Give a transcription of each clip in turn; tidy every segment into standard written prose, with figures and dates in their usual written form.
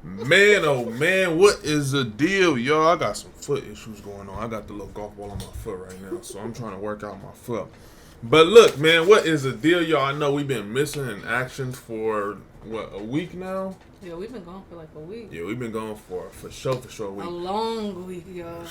Man, oh man, what is the deal, y'all? I got some foot issues going on. I got the little golf ball on my foot right now, so I'm trying to work out my foot. But look, man, what is the deal, y'all? I know we've been missing in action for, a week now? Yeah, we've been gone for like a week. Yeah, we've been going for sure a week. A long week, y'all.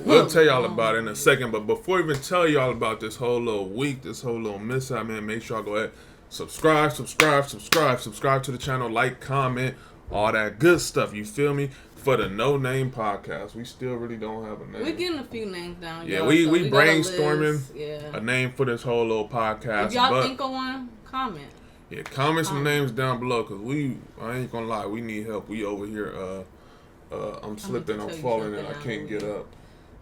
We'll tell y'all about it in a second, but before we even tell y'all about this whole little week, this whole little mishap, man, make sure y'all go ahead, subscribe to the channel, like, comment, all that good stuff, you feel me? For the No Name Podcast. We still really don't have a name. We're getting a few names down. Yeah, y'all, we so we brainstorming a name for this whole little podcast. If y'all think of one, comment. Yeah, comment some names down below, because I ain't gonna lie, we need help. We over here, I'm slipping, I'm falling, and I can't get up.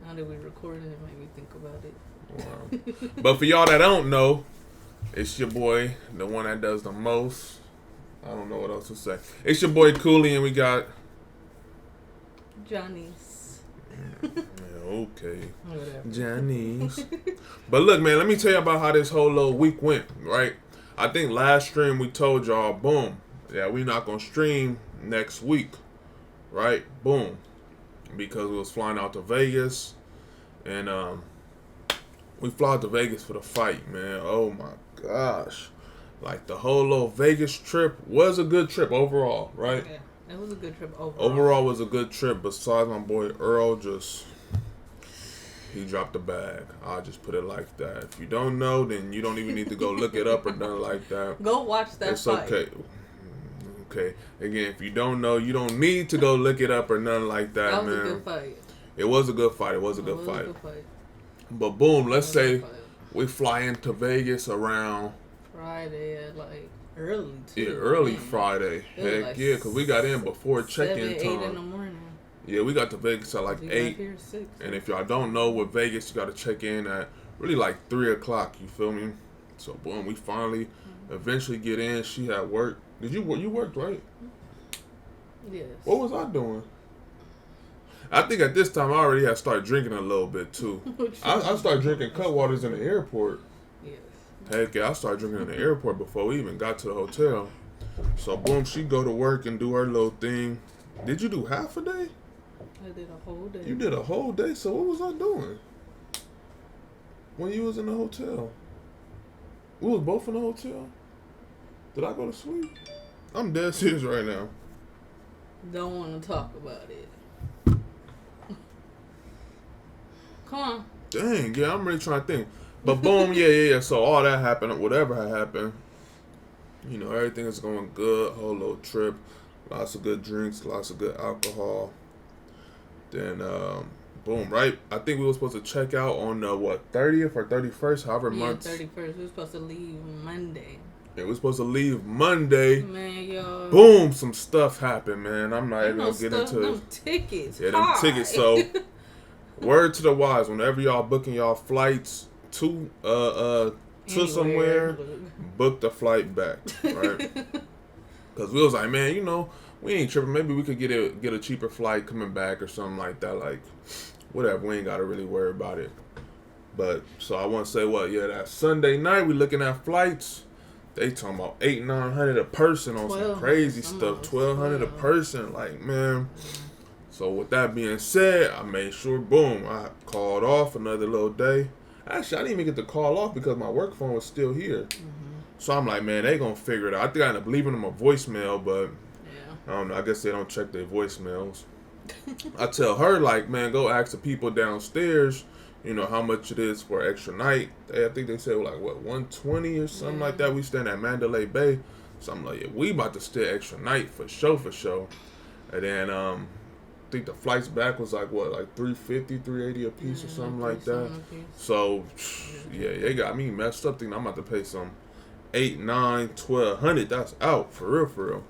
Now that we recorded it, made me think about it. Wow. But for y'all that don't know, it's your boy, the one that does the most. I don't know what else to say. It's your boy Cooley, and we got Janise. Yeah, okay. Whatever. Janise. But look, man, let me tell you about how this whole little week went, right? I think last stream we told y'all, boom, yeah, we not going to stream next week, right? Boom. Because we was flying out to Vegas, and we flew out to Vegas for the fight, man. Oh, my gosh. Like, the whole little Vegas trip was a good trip overall, right? Yeah, it was a good trip overall. Overall was a good trip, besides my boy Earl he dropped the bag. I'll just put it like that. If you don't know, then you don't even need to go look it up or nothing like that. Go watch that fight. It's okay. Okay. Again, if you don't know, you don't need to go look it up or nothing like that, man. That was a good fight. It was a good fight. It was a good fight. But boom, let's say we fly into Vegas around Friday at like early too. Yeah, early Friday. Heck like yeah, because we got in before check-in time. 8 in the morning. Yeah, we got to Vegas at like 8. Here at 6. And if y'all don't know, with Vegas, you got to check in at really like 3 o'clock. You feel me? So boom, we finally eventually get in. She had work. You worked, right? Yes. What was I doing? I think at this time I already had started drinking a little bit too. I started drinking Cutwaters in the airport. Yes. Heck yeah, I started drinking in the airport before we even got to the hotel. So boom, she go to work and do her little thing. Did you do half a day? I did a whole day. You did a whole day? So what was I doing when you was in the hotel? We was both in the hotel? Did I go to sleep? I'm dead serious right now. Don't want to talk about it. Come on. Dang, yeah, I'm really trying to think. But boom, yeah. So all that happened, whatever had happened, you know, everything is going good. Whole little trip, lots of good drinks, lots of good alcohol. Then, boom, right? I think we were supposed to check out on the 30th or 31st, however months. 31st. We were supposed to leave Monday. Yeah, we were supposed to leave Monday. Man, yo. Boom, some stuff happened, man. I'm not even gonna get into them tickets. Yeah, them tickets. So, word to the wise, whenever y'all booking y'all flights to somewhere, book the flight back, right? Because we was like, man, you know, we ain't tripping. Maybe we could get a cheaper flight coming back or something like that. Like, whatever. We ain't got to really worry about it. But, so I want to say, that Sunday night, we looking at flights. They talking about $800-900 a person on some crazy stuff. $1,200 a person. Like, man. So, with that being said, I made sure, boom, I called off another little day. Actually, I didn't even get to call off because my work phone was still here. So, I'm like, man, they going to figure it out. I think I ended up leaving them a voicemail, but I don't know. I guess they don't check their voicemails. I tell her, like, man, go ask the people downstairs, you know, how much it is for extra night. I think they said, like, what, $120 or something like that. We staying at Mandalay Bay. So I'm like, yeah, we about to stay extra night for sure. And then, I think the flights back was like, what, like $350, $380 a piece or something like that. So, yeah, they got me messed up thinking I'm about to pay some $800, $900, $1,200. That's out, for real.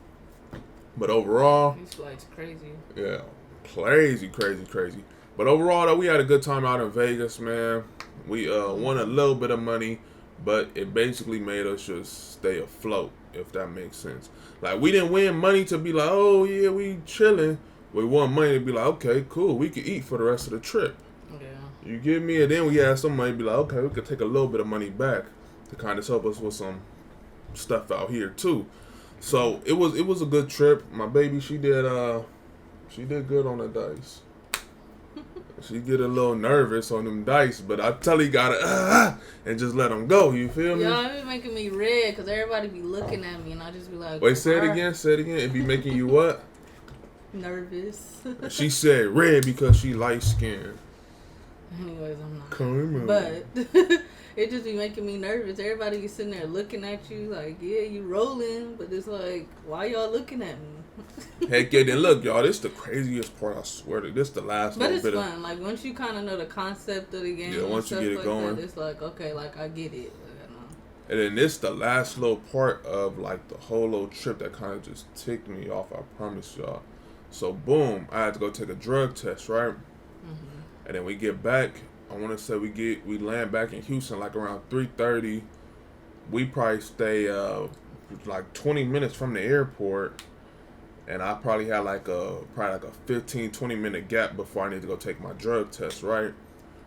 But overall, these flights crazy. Yeah, crazy. But overall, though, we had a good time out in Vegas, man. We won a little bit of money, but it basically made us just stay afloat, if that makes sense. Like, we didn't win money to be like, oh yeah, we chilling. We won money to be like, okay, cool, we can eat for the rest of the trip. Yeah. You get me? And then we had some money to be like, okay, we could take a little bit of money back to kind of help us with some stuff out here too. So it was a good trip. My baby, she did good on the dice. She get a little nervous on them dice, but I tell you, gotta and just let them go. You feel me? Y'all, it be making me red because everybody be looking at me, and I just be like, wait, say it again. Say it again. It be making you what? Nervous. She said red because she light skinned. Anyways, I'm not. Come on. But it just be making me nervous. Everybody be sitting there looking at you like, yeah, you rolling, but it's like, why y'all looking at me? Heck yeah, then look, y'all, this the craziest part, I swear to this the last but little bit it's fun. Like, once you kind of know the concept of the game, yeah, once you get it like going, that, it's like, okay, like, I get it. Like, I know. And then this the last little part of, like, the whole little trip that kind of just ticked me off, I promise y'all. So, boom, I had to go take a drug test, right? Mm-hmm. And then we get back, I want to say we land back in Houston, like, around 3:30. We probably stay, like, 20 minutes from the airport. And I probably had like a 15, 20 minute gap before I need to go take my drug test, right?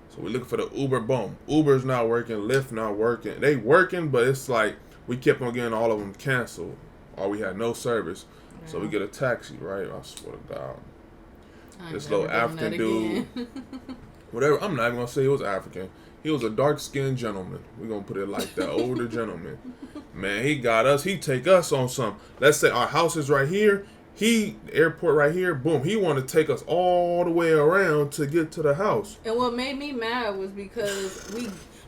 So we looking for the Uber. Boom. Uber's not working. Lyft not working. They working, but it's like we kept on getting all of them canceled. Or we had no service. Yeah. So we get a taxi, right? I swear to God. This little African dude. Whatever. I'm not even going to say he was African. He was a dark-skinned gentleman. We're going to put it like that. Older gentleman. Man, he got us. He take us on some. Let's say our house is right here. The airport right here, boom, he wanted to take us all the way around to get to the house. And what made me mad was because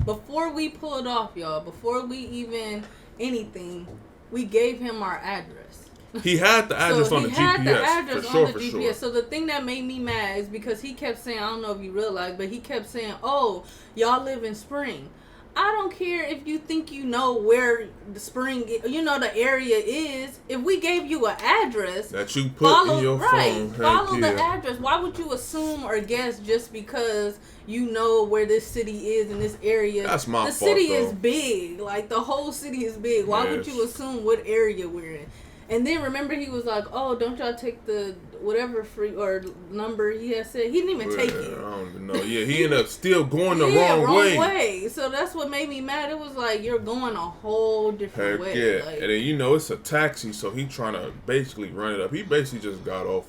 before we pulled off, y'all, before we even anything, we gave him our address. He had the address on the GPS. He had the address on the GPS. Sure. So the thing that made me mad is because he kept saying, I don't know if you realize, but he kept saying, oh, y'all live in Spring. I don't care if you think you know where the Spring, the area is. If we gave you an address that you put in your phone, follow the address. Why would you assume or guess just because you know where this city is in this area? That's my fault. The city is big. Like, the whole city is big. Why would you assume what area we're in? And then remember he was like, oh, don't y'all take the whatever free or number he had said. He didn't even take it. I don't even know. Yeah, he ended up still going the wrong way. So that's what made me mad. It was like, you're going a whole different way. Yeah. Like, and then, it's a taxi, so he trying to basically run it up. He basically just got on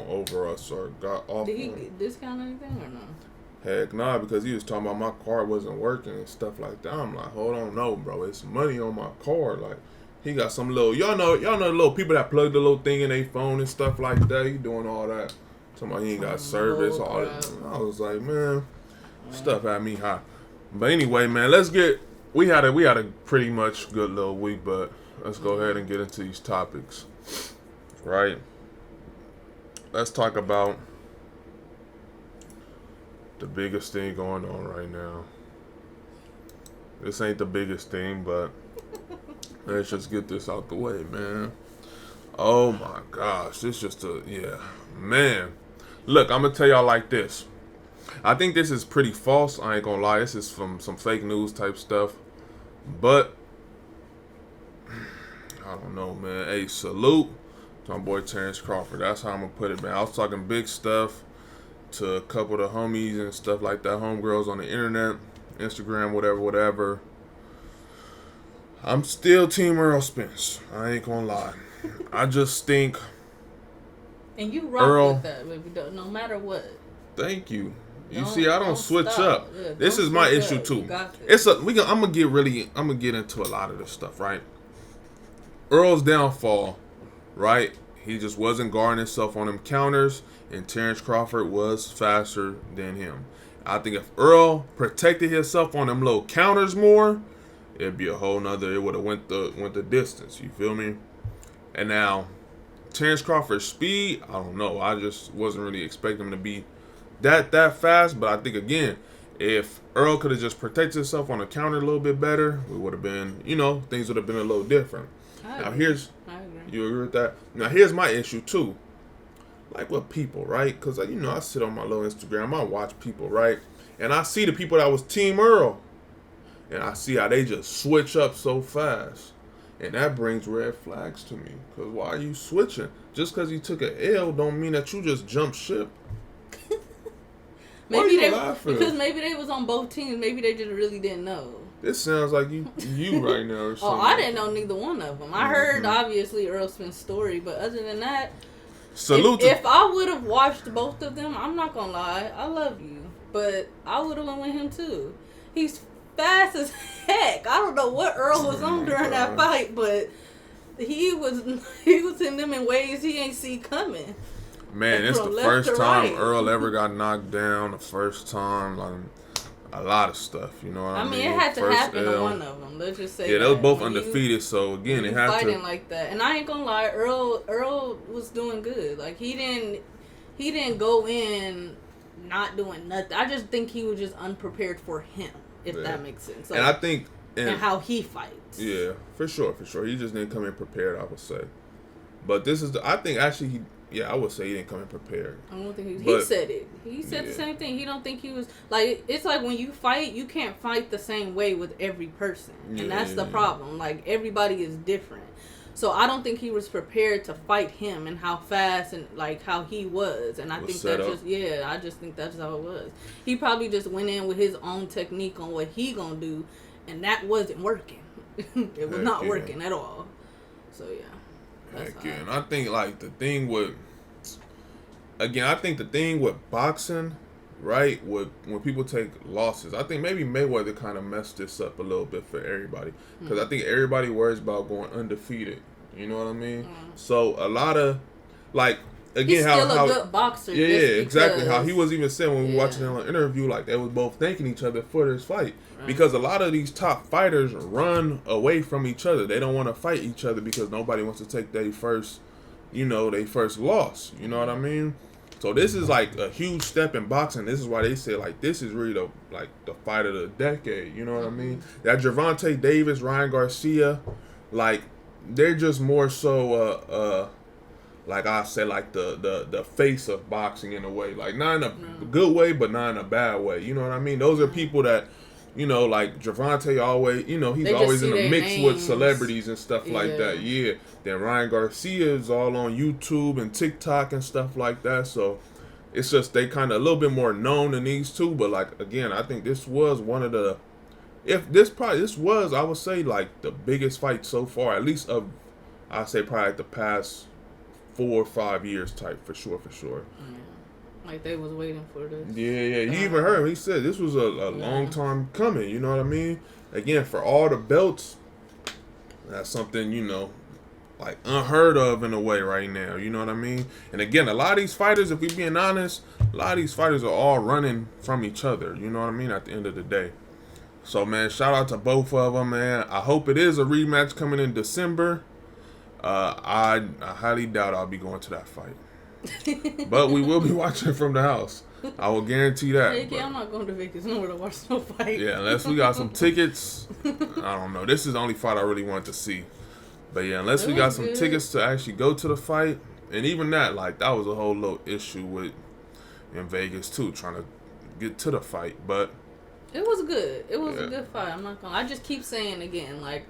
over us or got off. Did he discount anything or no? Heck nah, because he was talking about my car wasn't working and stuff like that. I'm like, hold on, no, bro. It's money on my car. Like, he got some little, y'all know the little people that plug the little thing in their phone and stuff like that. He doing all that. Talking about he ain't got service, all that. I was like, man, stuff had me hot. But anyway, man, we had a pretty much good little week, but let's go ahead and get into these topics. Right? Let's talk about the biggest thing going on right now. This ain't the biggest thing, but let's just get this out the way, man. Oh my gosh, this just man. Look, I'm gonna tell y'all like this. I think this is pretty false. I ain't gonna lie. This is from some fake news type stuff. But I don't know, man. Hey, salute to my boy Terrance Crawford. That's how I'm gonna put it, man. I was talking big stuff to a couple of the homies and stuff like that, homegirls on the internet, Instagram, whatever. I'm still Team Errol Spence. I ain't gonna lie. I just think. And you rock with that, baby, no matter what. Thank you. You see, I don't switch up. Yeah, this is my issue too. I'm gonna get into a lot of this stuff, right? Earl's downfall, right? He just wasn't guarding himself on them counters, and Terrance Crawford was faster than him. I think if Earl protected himself on them little counters more, it'd be a whole nother. It would have went the distance. You feel me? And now, Terrance Crawford's speed, I don't know. I just wasn't really expecting him to be that fast. But I think again, if Earl could have just protected himself on the counter a little bit better, we would have been, things would have been a little different. I agree. You agree with that? Now here's my issue too. Like with people, right? Because I sit on my little Instagram, I watch people, right? And I see the people that was Team Earl. And I see how they just switch up so fast. And that brings red flags to me. Because why are you switching? Just because you took an L don't mean that you just jumped ship. Because maybe they was on both teams. Maybe they just really didn't know. It sounds like you right now or something. Oh, I didn't know neither one of them. I heard, obviously, Errol Spence's story, but other than that, if I would have watched both of them, I'm not going to lie, I love you, but I would have went with him, too. He's fast as heck. I don't know what Earl was on during that fight, but he was hitting them in ways he ain't see coming. Man, it's the first time Earl ever got knocked down, the first time, like, a lot of stuff, you know what I mean? It had to happen to one of them. Let's just say they were both undefeated, so again, it had to fighting like that. And I ain't gonna lie, Earl was doing good. Like he didn't go in not doing nothing. I just think he was just unprepared for him, if that makes sense. Like, and I think and how he fights. Yeah, for sure. He just didn't come in prepared, I would say. But this is I think actually I would say he didn't come in prepared. I don't think he said it. He said the same thing. He don't think he was like. It's like when you fight, you can't fight the same way with every person, and that's the problem. Like everybody is different, so I don't think he was prepared to fight him and how fast and like how he was. And I think that I just think that's how it was. He probably just went in with his own technique on what he gonna do, and that wasn't working. It was not working at all. So yeah. And I think like the thing with boxing, right? When people take losses, I think maybe Mayweather kind of messed this up a little bit for everybody because I think everybody worries about going undefeated. You know what I mean? So a lot of like again he's still a good boxer. Yeah, exactly. How he was even saying when we were watching him on an interview, like they was both thanking each other for this fight. Right. Because a lot of these top fighters run away from each other. They don't want to fight each other because nobody wants to take their first loss. You know what I mean? So this is like a huge step in boxing. This is why they say like this is really the fight of the decade. You know what I mean? That Gervonta Davis, Ryan Garcia, like they're just more so like I said, like the face of boxing in a way. Like not in a good way, but not in a bad way. You know what I mean? Those are people that, you know, like Gervonta always, you know, he's always in the mix with celebrities and stuff like that. Yeah. Then Ryan Garcia is all on YouTube and TikTok and stuff like that. So it's just they kind of a little bit more known than these two. But like again, I think this was one of the, this was I would say like the biggest fight so far, at least of I'd say probably like the past 4 or 5 years type for sure. Like they was waiting for this. Yeah. You even heard him. He said this was a long time coming. You know what I mean? Again, for all the belts, that's something, you know, like unheard of in a way right now. You know what I mean? And again, a lot of these fighters, if we being honest, a lot of these fighters are all running from each other. You know what I mean? At the end of the day. So, man, shout out to both of them, man. I hope it is a rematch coming in December. I highly doubt I'll be going to that fight. But we will be watching from the house. I will guarantee that. I'm not going to Vegas nowhere to watch no fight. Yeah, unless we got some tickets. I don't know. This is the only fight I really want to see. But yeah, unless we got some tickets to actually go to the fight. And even that, like, that was a whole little issue in Vegas, too, trying to get to the fight. But it was good. It was a good fight. I'm not going to. I just keep saying again, like,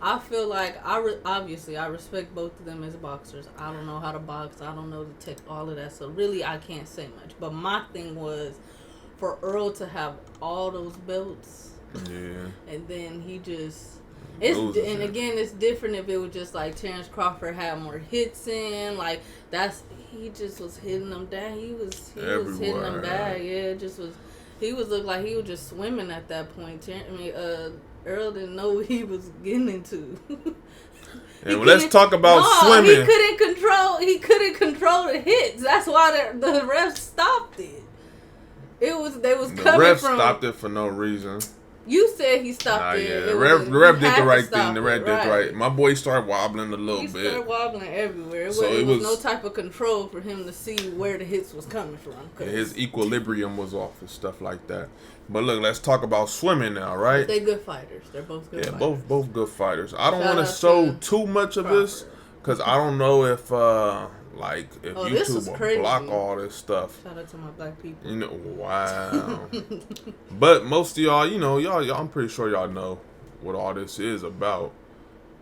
I feel like obviously I respect both of them as boxers. I don't know how to box. I don't know the tech, all of that. So really, I can't say much. But my thing was for Earl to have all those belts. Yeah. And then he just it's different if it was just like Terrance Crawford had more hits in. Like he just was hitting them down. He was hitting them down. Yeah, it just was. He looked like he was just swimming at that point. Earl didn't know what he was getting into. And let's talk about swimming. He couldn't control the hits. That's why the refs stopped it. They was coming from. The refs stopped it for no reason. You said he stopped it. Yeah. The ref did the right thing. The ref did the right. My boy started wobbling a little bit. He started wobbling everywhere. It was no type of control for him to see where the hits was coming from. His equilibrium was off and stuff like that. But look, let's talk about swimming now, right? They're good fighters. They're both good fighters. Yeah, both good fighters. I don't want to show too much of this because I don't know if YouTube will block all this stuff. Shout out to my black people. You know, wow. But most of y'all, you know, y'all, I'm pretty sure y'all know what all this is about.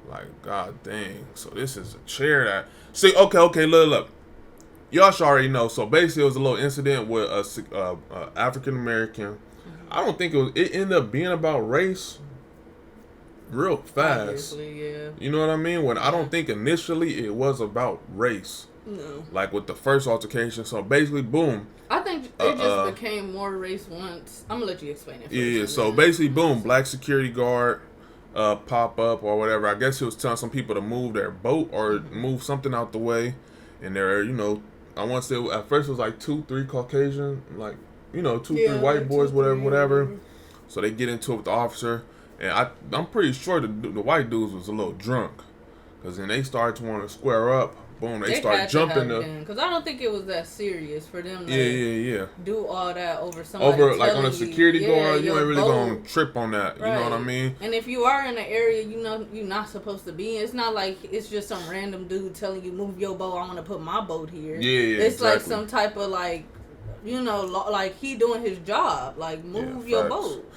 Like, god dang. So this is a chair that. See, okay, look. Y'all should already know. So basically, it was a little incident with a African American. I don't think it ended up being about race, real fast. Obviously, yeah. You know what I mean? When I don't think initially it was about race. No. Like with the first altercation. So basically, boom. I think it just became more race once. I'm gonna let you explain it first. Yeah. So basically, boom. Black security guard pop up or whatever. I guess he was telling some people to move their boat or move something out the way. And they're, I want to say at first it was like 2-3 Caucasian, like, 2-3 white boys, whatever. So they get into it with the officer. And I'm pretty sure the white dudes was a little drunk. Because then they started to want to square up. Boom, they start jumping. Because I don't think it was that serious for them to do all that over somebody. Like on a security guard, you ain't really going to trip on that. Right. You know what I mean? And if you are in an area you're not supposed to be in, it's not like it's just some random dude telling you, move your boat, I want to put my boat here. Yeah, it's like some type of like, like he doing his job, like move your boat.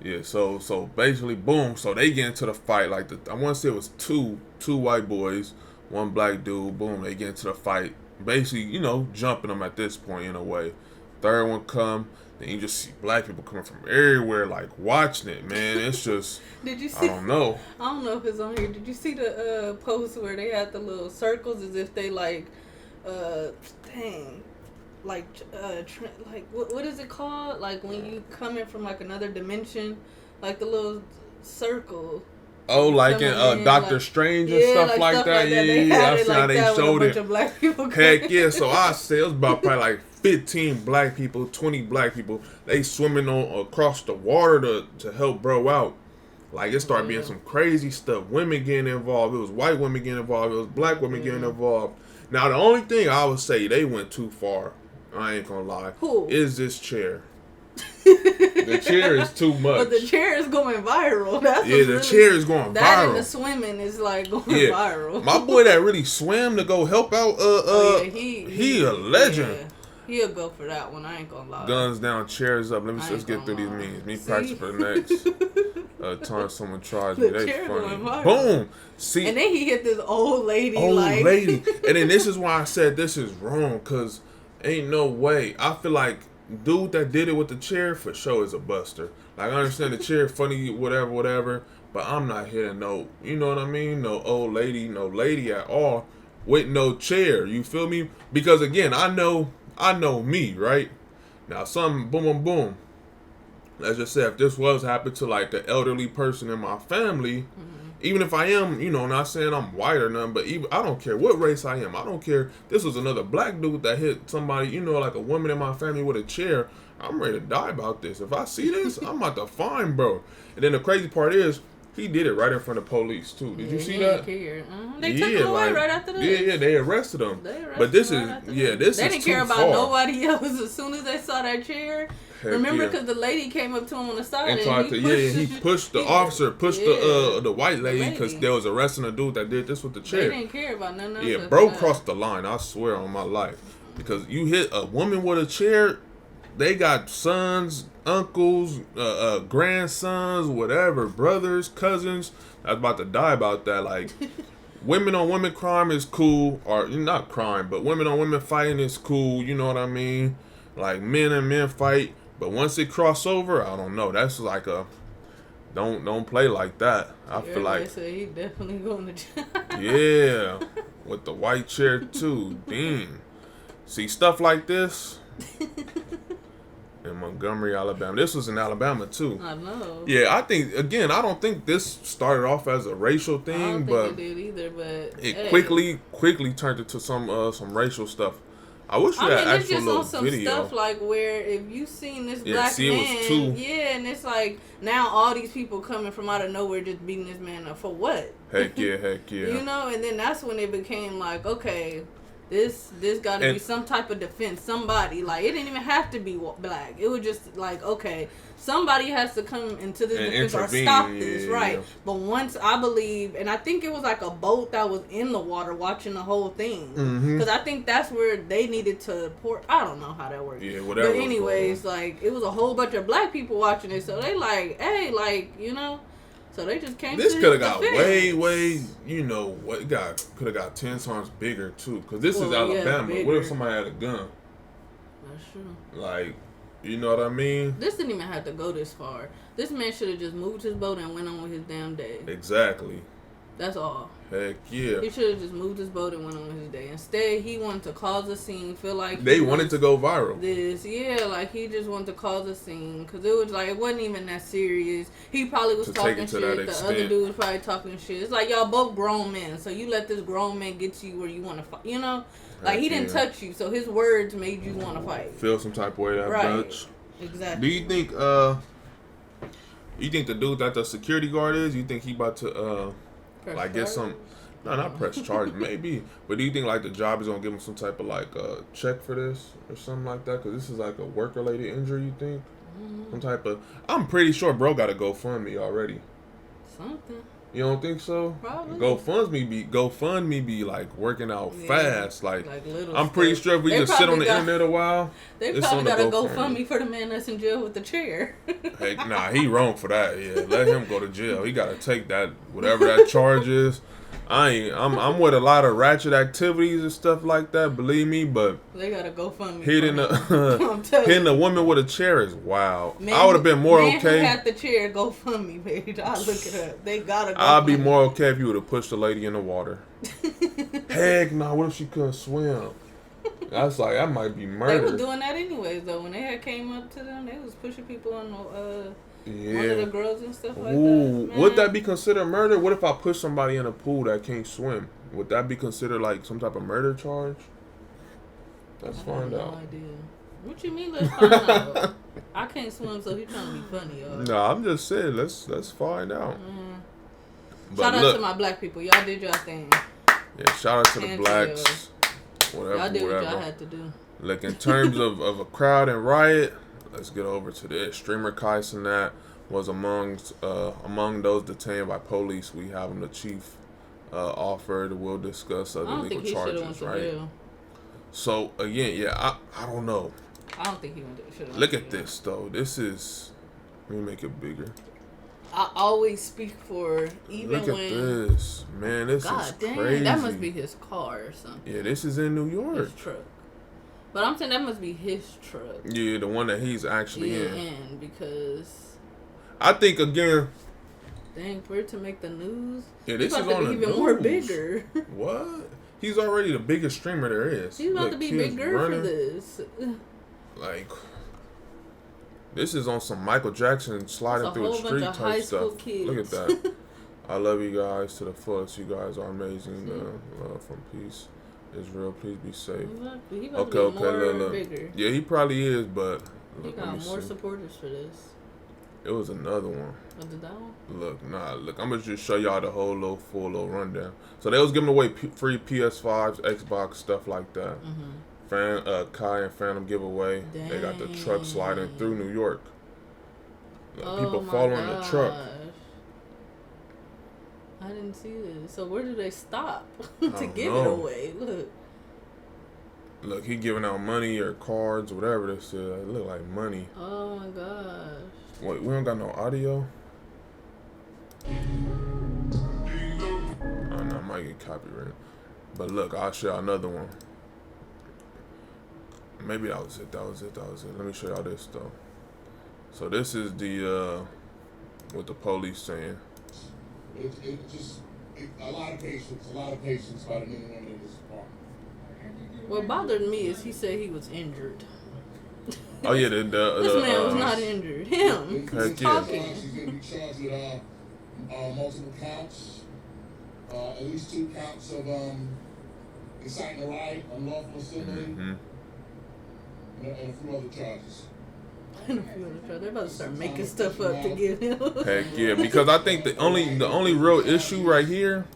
Yeah, so basically, boom. So they get into the fight. Like I want to say it was two white boys, one black dude. Boom, they get into the fight. Basically, jumping them at this point in a way. Third one come, then you just see black people coming from everywhere, like watching it. Man, it's just. Did you see? I don't know. I don't know if it's on here. Did you see the post where they had the little circles as if they like, like what is it called? Like when you come in from like another dimension, like the little circle. Oh, like in Doctor Strange and stuff like that. Yeah. I see how they showed it. Black people. Heck yeah! So I say it was about probably like 15 black people, 20 black people. They swimming across the water to help bro out. Like it started being some crazy stuff. Women getting involved. It was white women getting involved. It was black women getting involved. Now the only thing I would say they went too far. I ain't gonna lie. Who? Is this chair. The chair is too much. But the chair is going viral. The chair is going viral. That and the swimming is like going viral. My boy that really swam to go help out, he a legend. Yeah. He'll go for that one. I ain't gonna lie. Guns down, chairs up. Let's get through these memes. Me practice for the next time someone tries me. They funny. Boom. See. And then he hit this old lady. And then this is why I said this is wrong. Because ain't no way. I feel like dude that did it with the chair for sure is a buster. Like I understand the chair funny, whatever. But I'm not hitting no, you know what I mean? No old lady, no lady at all with no chair. You feel me? Because again, I know me, right? Now, boom, boom, boom. Let's just say if this was happened to like the elderly person in my family, even if I am, not saying I'm white or nothing, but I don't care what race I am. I don't care. This was another black dude that hit somebody, like a woman in my family with a chair. I'm ready to die about this. If I see this, I'm about to find bro. And then the crazy part is, he did it right in front of police too. Did you see that? They took him away right after this. Yeah, they arrested him. But this is, this they is didn't care about nobody else as soon as they saw that chair. Heck remember, because the lady came up to him on the side and he pushed the officer, the white lady, because they was arresting a dude that did this with the chair. They didn't care about none of that. Yeah, bro crossed the line. I swear on my life, because you hit a woman with a chair. They got sons, uncles, grandsons, whatever, brothers, cousins. I was about to die about that. Like, women on women crime is cool, or not crime, but women on women fighting is cool. You know what I mean? Like men and men fight, but once it cross over, I don't know. That's like a don't play like that. I feel like he definitely going to jail. Yeah, with the white chair too. Dang. See stuff like this. In Montgomery, Alabama. This was in Alabama too. I know. Yeah, I think again. I don't think this started off as a racial thing, I don't but think it did either. But it quickly turned into some racial stuff. I wish we had actual little some video. Stuff like where if you seen this black man, and it's like now all these people coming from out of nowhere just beating this man up for what? Heck yeah. And then that's when it became like, okay. This got to be some type of defense. Somebody, like, it didn't even have to be black. It was just like, okay, somebody has to come into this defense or stop this, right? Yeah. But once I believe, and I think it was like a boat that was in the water watching the whole thing. Because I think that's where they needed to port. I don't know how that works. Yeah, whatever. But anyways, like, it was a whole bunch of black people watching it. So they like, hey, like, So they just came. This could have got way, could have got 10 times bigger too. Cause this is Alabama. What if somebody had a gun? That's true. Like, You know what I mean? This didn't even have to go this far. This man should have just moved his boat and went on with his damn day. Exactly. That's all. Heck yeah. He should have just moved his boat and went on with his day. Instead, he wanted to cause a scene. Feel like they wanted to go viral. Like he just wanted to cause a scene because it was like it wasn't even that serious. He probably was talking shit. The other dude was probably talking shit. It's like y'all both grown men, so you let this grown man get to you where you want to fight. You know, like he didn't touch you, so his words made you want to fight. Feel some type of way that bitch. Exactly. Do you think the dude that the security guard is? You think he about to get some? No, not press charge, maybe. But do you think like the job is gonna give him some type of like check for this or something like that? Because this is like a work related injury. You think some type of? I'm pretty sure bro got a GoFundMe already. Something. You don't think so? Probably. GoFundMe be like working out fast. Like I'm pretty stuff. sure if we just sit on the internet a while. They probably got a GoFundMe for the man that's in jail with the chair. Hey, nah, he wrong for that. Yeah, let him go to jail. He gotta take that whatever that charge is. I'm with a lot of ratchet activities and stuff like that. Believe me, but they gotta GoFundMe. Hitting a woman with a chair is wild. I would have been more okay. Who had the chair GoFundMe page? I'll look it up. They gotta. I'd be more okay if you would have pushed the lady in the water. Heck no! What if she couldn't swim? That's like that might be murder. They was doing that anyways though. When they had came up to them, they was pushing people on one of the girls and stuff like that. Would that be considered murder? What if I push somebody in a pool that can't swim? Would that be considered like some type of murder charge? Let's find out. No idea. What you mean? Let's find out. I can't swim, so he's trying to be funny, y'all. No, I'm just saying. Let's find out. Shout out to my black people. Y'all did your thing. Yeah, shout out to the blacks. Whatever. Y'all did what y'all had to do. Like in terms of a crowd and riot. Let's get over to this. Streamer Cenat was among those detained by police. We have him the chief offered. We'll discuss other legal charges, right? So again, I don't know. I don't think he should have. Look at this though. This is. Let me make it bigger. I always speak for even Look at this, man. This is crazy. That must be his car or something. Yeah, this is in New York. His truck. But I'm saying that must be his truck. Yeah, the one that he's actually in. Because I think again. Dang, for it to make the news. Yeah, this is on the even news. More bigger. What? He's already the biggest streamer there is. He's about to be bigger for this. Like, this is on some Michael Jackson sliding through the street type stuff. Kids. Look at that. I love you guys to the fullest. You guys are amazing. Love from peace. Israel, please be safe. He look. Bigger. Yeah, he probably is, but look, he got more supporters for this. It was another one. Was it that one? Look. I'm gonna just show y'all the whole full rundown. So they was giving away free PS5s, Xbox, stuff like that. Kai and Phantom giveaway. Dang. They got the truck sliding through New York. People following the truck. I didn't see this. So where did they stop to give it away? Look, he giving out money or cards, whatever this is. It look like money. Oh my gosh. Wait, we don't got no audio? Oh no, I might get copyrighted. But look, I'll show y'all another one. Maybe that was it. Let me show y'all this though. So this is the what the police saying. A lot of patience by the men and women in this department. What bothered me is he said he was injured. Oh yeah, this man was not injured. Him, he's talking. She's going to be charged with multiple counts, at least 2 counts of inciting a riot, unlawful assembly, and a few other charges. They're about to start making stuff up to give him. Heck yeah, because I think the only real issue right here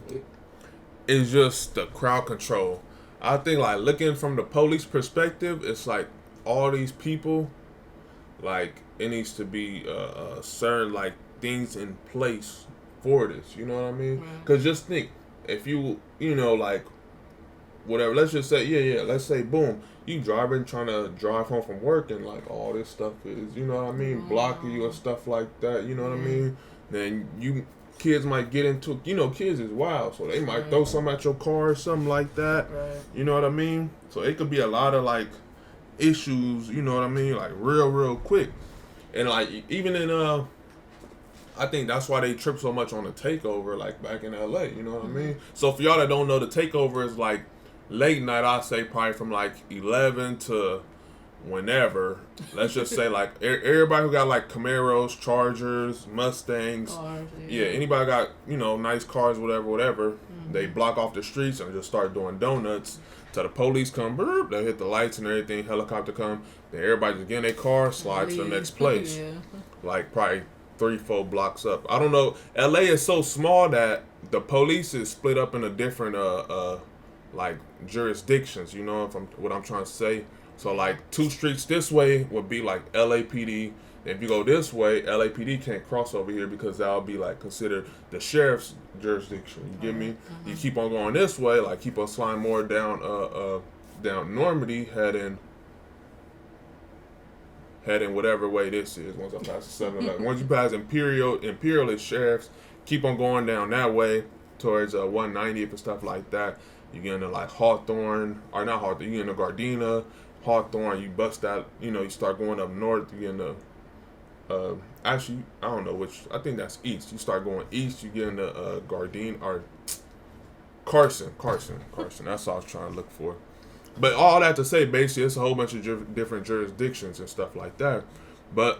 is just the crowd control. I think like looking from the police perspective, it's like all these people, like it needs to be certain like things in place for this. You know what I mean? Because just think, if you like whatever, let's just say let's say boom. You trying to drive home from work and like all this stuff is, you know what I mean, blocking you and stuff like that, you know what I mean? Then kids might get into, kids is wild, so they might throw something at your car or something like that, you know what I mean? So it could be a lot of like issues, you know what I mean? Like real quick. And like even in I think that's why they trip so much on the takeover, like back in LA, you know what I mean? So for y'all that don't know, the takeover is like late night, I say probably from like 11 to whenever. Let's just say like everybody who got like Camaros, Chargers, Mustangs, yeah, anybody got, you know, nice cars, whatever, they block off the streets and just start doing donuts till the police come, burp, they hit the lights and everything, helicopter come, then everybody just get in their car, slide to the next place. Like probably 3-4 blocks up. I don't know. LA is so small that the police is split up into different like jurisdictions, you know what I'm trying to say. So like 2 streets this way would be like LAPD. If you go this way, LAPD can't cross over here because that'll be like considered the sheriff's jurisdiction. You get me? You keep on going this way, like keep on sliding more down Normandy, heading whatever way this is. Once I pass the 7-Eleven, once you pass Imperialist sheriffs, keep on going down that way towards 190th and stuff like that. You get into like Hawthorne, or not Hawthorne, you get into Gardena, Hawthorne, you bust that, you know, you start going up north, you get into actually, I don't know which, I think that's east. You start going east, you get into Gardena, or Carson. That's what I was trying to look for. But all that to say, basically, it's a whole bunch of different jurisdictions and stuff like that. But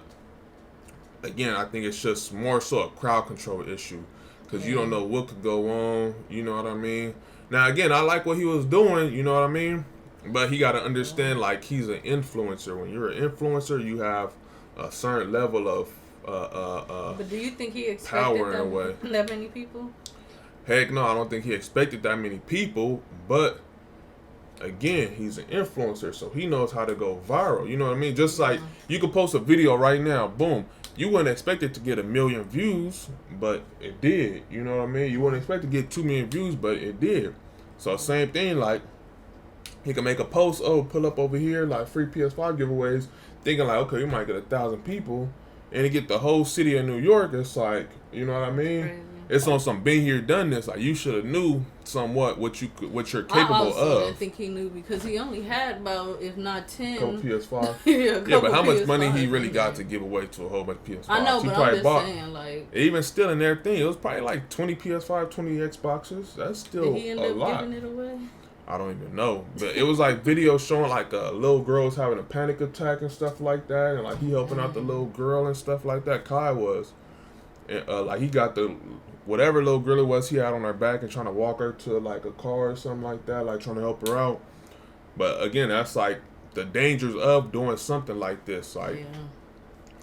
again, I think it's just more so a crowd control issue because you don't know what could go on. You know what I mean? Now, again, I like what he was doing. You know what I mean? But he got to understand, like, he's an influencer. When you're an influencer, you have a certain level of but do you think he expected power in a way. That many people? Heck no, I don't think he expected that many people. But again, he's an influencer, so he knows how to go viral. You know what I mean? Just like you could post a video right now, boom. You wouldn't expect it to get 1 million views, but it did. You know what I mean? You wouldn't expect to get 2 million views, but it did. So same thing, like he can make a post, oh, pull up over here, like free PS5 giveaways, thinking like, okay, you might get 1,000 people, and to get the whole city of New York, it's like, you know what I mean? Crazy. It's on some been here, done this. Like you should have knew somewhat what you're capable I also of. didn't think he knew because he only had about, if not 10. Couple PS5. Yeah, but how much PS5 money he really got to give away to a whole bunch of PS5s? I know, he but probably I'm just saying, like, even still in everything, it was probably like 20 PS5, 20 Xboxes. That's still did he end a up lot. giving it away? I don't even know, but it was like videos showing like little girls having a panic attack and stuff like that, and like he helping out the little girl and stuff like that. Kai was, and like he got the whatever little girl it was he had on her back and trying to walk her to like a car or something like that, like trying to help her out. But again, that's like the dangers of doing something like this. Like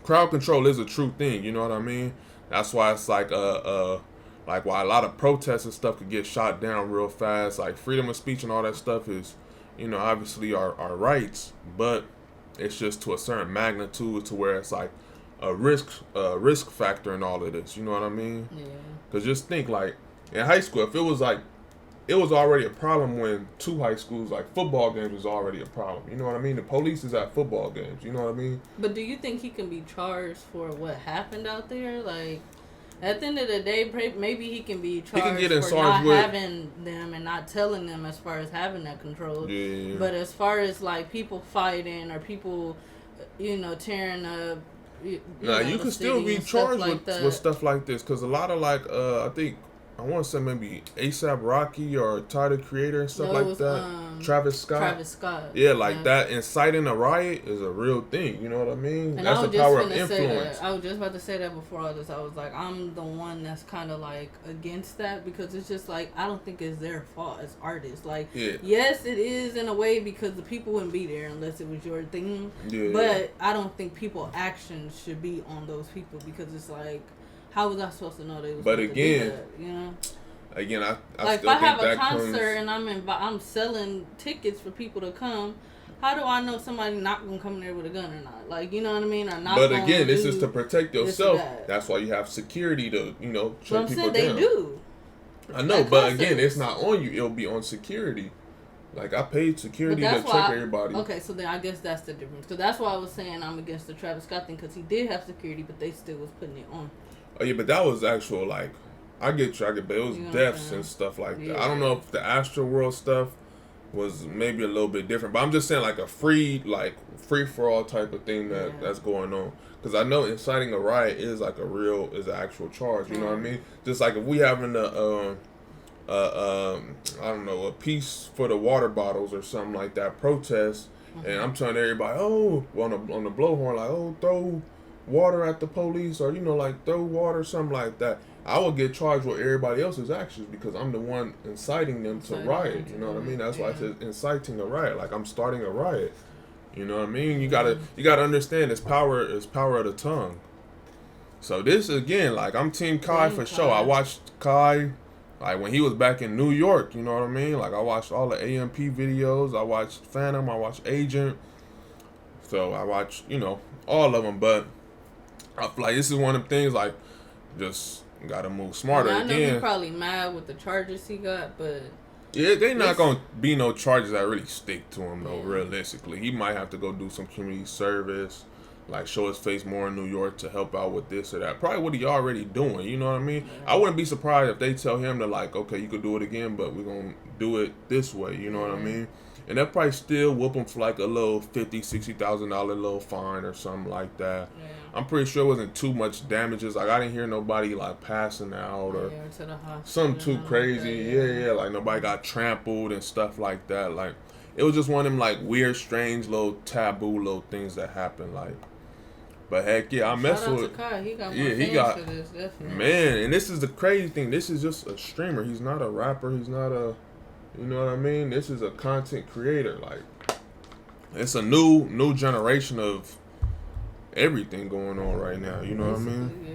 crowd control is a true thing, you know what I mean? That's why it's like why a lot of protests and stuff could get shot down real fast. Like freedom of speech and all that stuff is, you know, obviously our rights, but it's just to a certain magnitude to where it's like a risk factor in all of this. You know what I mean? Yeah. Because just think, like in high school, if it was like, it was already a problem when 2 high schools, like football games was already a problem. You know what I mean? The police is at football games. You know what I mean? But do you think he can be charged for what happened out there? Like, at the end of the day, maybe he can be charged for not having them and not telling them as far as having that control. Yeah. But as far as like people fighting or people, you know, tearing up. You can still be charged with stuff like this because a lot of like I think I want to say maybe A$AP Rocky or Tyler the Creator and stuff like that. Travis Scott. Yeah, like that inciting a riot is a real thing. You know what I mean? And that's the power of influence. I was just about to say that before all this. I was like, I'm the one that's kind of like against that because it's just like I don't think it's their fault as artists. Like, yes, it is in a way because the people wouldn't be there unless it was your thing. Yeah. But I don't think people's actions should be on those people because it's like, how was I supposed to know they was? But again, to do that, you know. Again, I like still if I think have that a concert comes... and I'm selling tickets for people to come. How do I know somebody not gonna come there with a gun or not? Like, you know what I mean? Or not. But again, this is to protect yourself. That's why you have security to, you know, shut people down. They do. I know, but again, it's not on you. It'll be on security. Like, I paid security to check everybody. Okay, so then I guess that's the difference. Because that's why I was saying I'm against the Travis Scott thing, because he did have security, but they still was putting it on. Oh, yeah, but that was actual, like, I get you, but it was deaths and stuff like that. I don't know if the Astro World stuff, was maybe a little bit different. But I'm just saying like a free for all type of thing that's going on. Because I know inciting a riot is like is an actual charge. You know what I mean? Just like if we having I don't know, a piece for the water bottles or something like that protest, and I'm telling everybody, on the blowhorn, like, throw water at the police, or like throw water, something like that. I would get charged with everybody else's actions because I'm the one inciting them to riot. You know what I mean? That's why I said inciting a riot. Like I'm starting a riot. You know what I mean? You gotta understand it's power of the tongue. So this again, like I'm Team Kai for sure. I watched Kai. Like, when he was back in New York, you know what I mean? Like, I watched all the AMP videos. I watched Phantom. I watched Agent. So, I watched, all of them. But, I feel like this is one of them things, like, just got to move smarter again. I know he's probably mad with the charges he got, but... Yeah, they not going to be no charges that really stick to him, though, realistically. He might have to go do some community service. Like, show his face more in New York to help out with this or that. Probably what he already doing, you know what I mean? Yeah. I wouldn't be surprised if they tell him to, like, okay, you could do it again, but we're going to do it this way, you know what I mean? And they'll probably still whoop him for, like, a little $50,000, $60,000 little fine or something like that. Yeah. I'm pretty sure it wasn't too much damages. Like, I didn't hear nobody, like, passing out or to the hospital, something too crazy. Like, nobody got trampled and stuff like that. Like, it was just one of them, like, weird, strange, little taboo little things that happen, like. But heck yeah, I mess with. Kai. He got fans for this, definitely. Man, and this is the crazy thing. This is just a streamer. He's not a rapper. He's not a, you know what I mean? This is a content creator. Like, it's a new generation of everything going on right now. You know what I mean?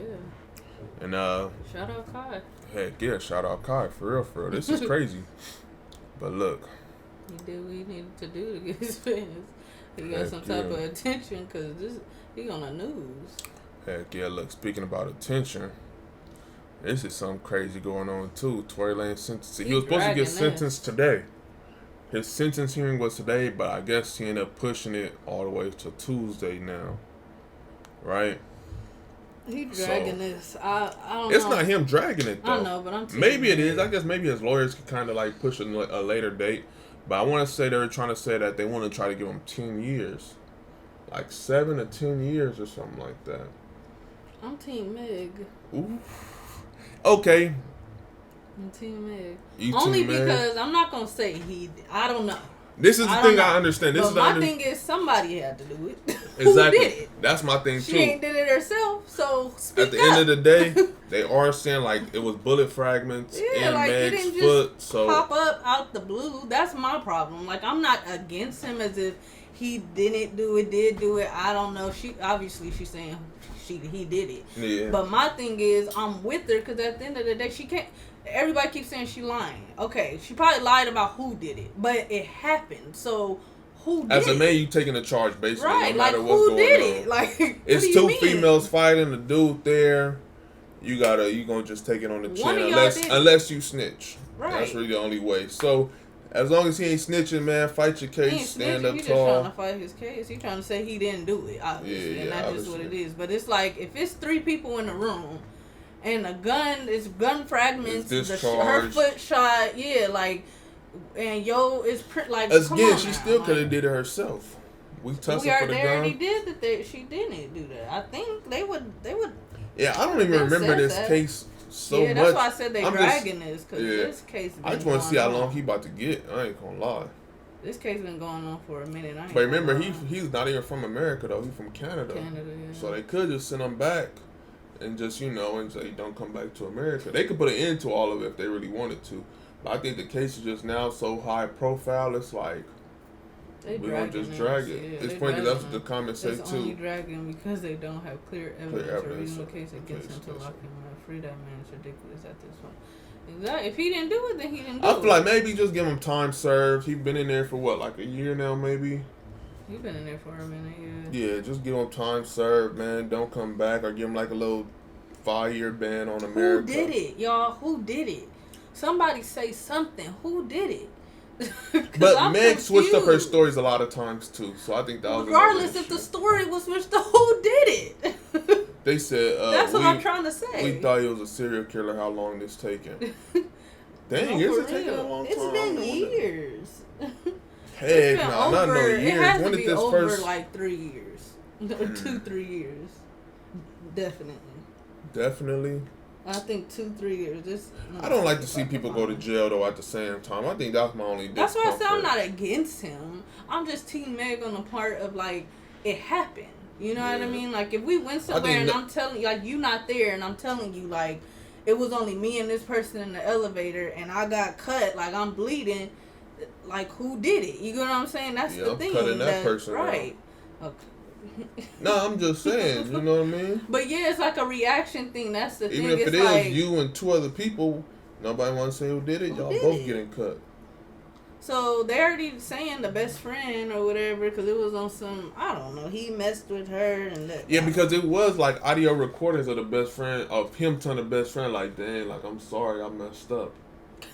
Yeah. And shout out Kai. Heck yeah, shout out Kai for real. This is crazy. But look, he did what he needed to do to get his fans. He got some type of attention because he on the news. Heck yeah, look, speaking about attention, this is something crazy going on too. Tory Lanez sentencing. He was supposed to get sentenced today. His sentence hearing was today, but I guess he ended up pushing it all the way to Tuesday now. Right? He dragging this. I don't know. It's not him dragging it though. I know, but I'm maybe it is. I guess maybe his lawyers could kind of like push a later date. But I want to say they were trying to say that they want to try to give him 10 years. Like 7 to 10 years or something like that. I'm Team Meg. Ooh. Okay. I'm Team Meg. Only because I'm not going to say I don't know. This is the thing I understand. My thing is somebody had to do it. Exactly. Who did it? That's my thing too. She ain't did it herself, so speak At the end of the day, they are saying like it was bullet fragments in like Meg's it didn't foot. Just so pop up out the blue. That's my problem. Like I'm not against him as if he didn't do it, did do it. I don't know. She's saying he did it. Yeah. But my thing is I'm with her because at the end of the day she can't. Everybody keeps saying she lying. Okay, she probably lied about who did it, but it happened. So who did it? As a man, you taking a charge basically, right? No matter like what's who going did on. it? Like it's two females fighting. The dude there, you gonna just take it on the chin unless you snitch. Right. That's really the only way. So as long as he ain't snitching, man, fight your case, stand up tall. He just trying to fight his case. He trying to say he didn't do it, obviously, and that's just what it is. But it's like if it's 3 people in the room. And a gun, it's gun fragments. Her foot shot, and like. Again, she still could have did it herself. We tested for the gun. They already did that. She didn't do that. I think they would. Yeah, I don't even remember this case so much. Yeah, that's why I said they dragging this because this case. I just want to see how long he about to get. I ain't gonna lie. This case been going on for a minute. But remember, he's not even from America though. He's from Canada. So they could just send him back. And just, and say, don't come back to America. They could put an end to all of it if they really wanted to. But I think the case is just now so high profile, it's like, we're going to just drag it. It's funny because that's what the comments say, too. It's only dragging because they don't have clear evidence or reasonable case against him to lock him up. Free that man is ridiculous at this point. Exactly. If he didn't do it, then he didn't do it. I feel like maybe just give him time served. He's been in there for, like a year now, maybe? You've been in there for a minute, Yeah, just give him time served, man. Don't come back or give him like a little 5-year ban on America. Who did it, y'all? Who did it? Somebody say something. Who did it? But Meg switched up her stories a lot of times too, so I think that was regardless if the story was switched up, who did it? They said that's what I'm trying to say. We thought he was a serial killer. How long this taking? Dang, is it taking a long time? It's been years. Heck nah, not no years. It has When to did be this over first? like 3 years. 2-3 years. Definitely. Definitely. I think 2-3 years. I don't like to see people go to jail though at the same time. I think that's my only That's why I discomfort. said I'm not against him. I'm just Team Meg on the part of like it happened. You know what I mean? Like if we went somewhere and I'm telling you, like you not there, and I'm telling you like it was only me and this person in the elevator, and I got cut, like I'm bleeding. Like who did it? You know what I'm saying? That's the thing. Cutting that person right. out. Okay. No, I'm just saying. You know what I mean? But yeah, it's like a reaction thing. That's the thing. Even if it's it is like, you and 2 other people, nobody want to say who did it. Y'all both getting cut. So they're already saying the best friend or whatever because it was on some, I don't know, he messed with her and that. Yeah, because it was like audio recordings of the best friend, of him telling the best friend like, dang, like I'm sorry I messed up.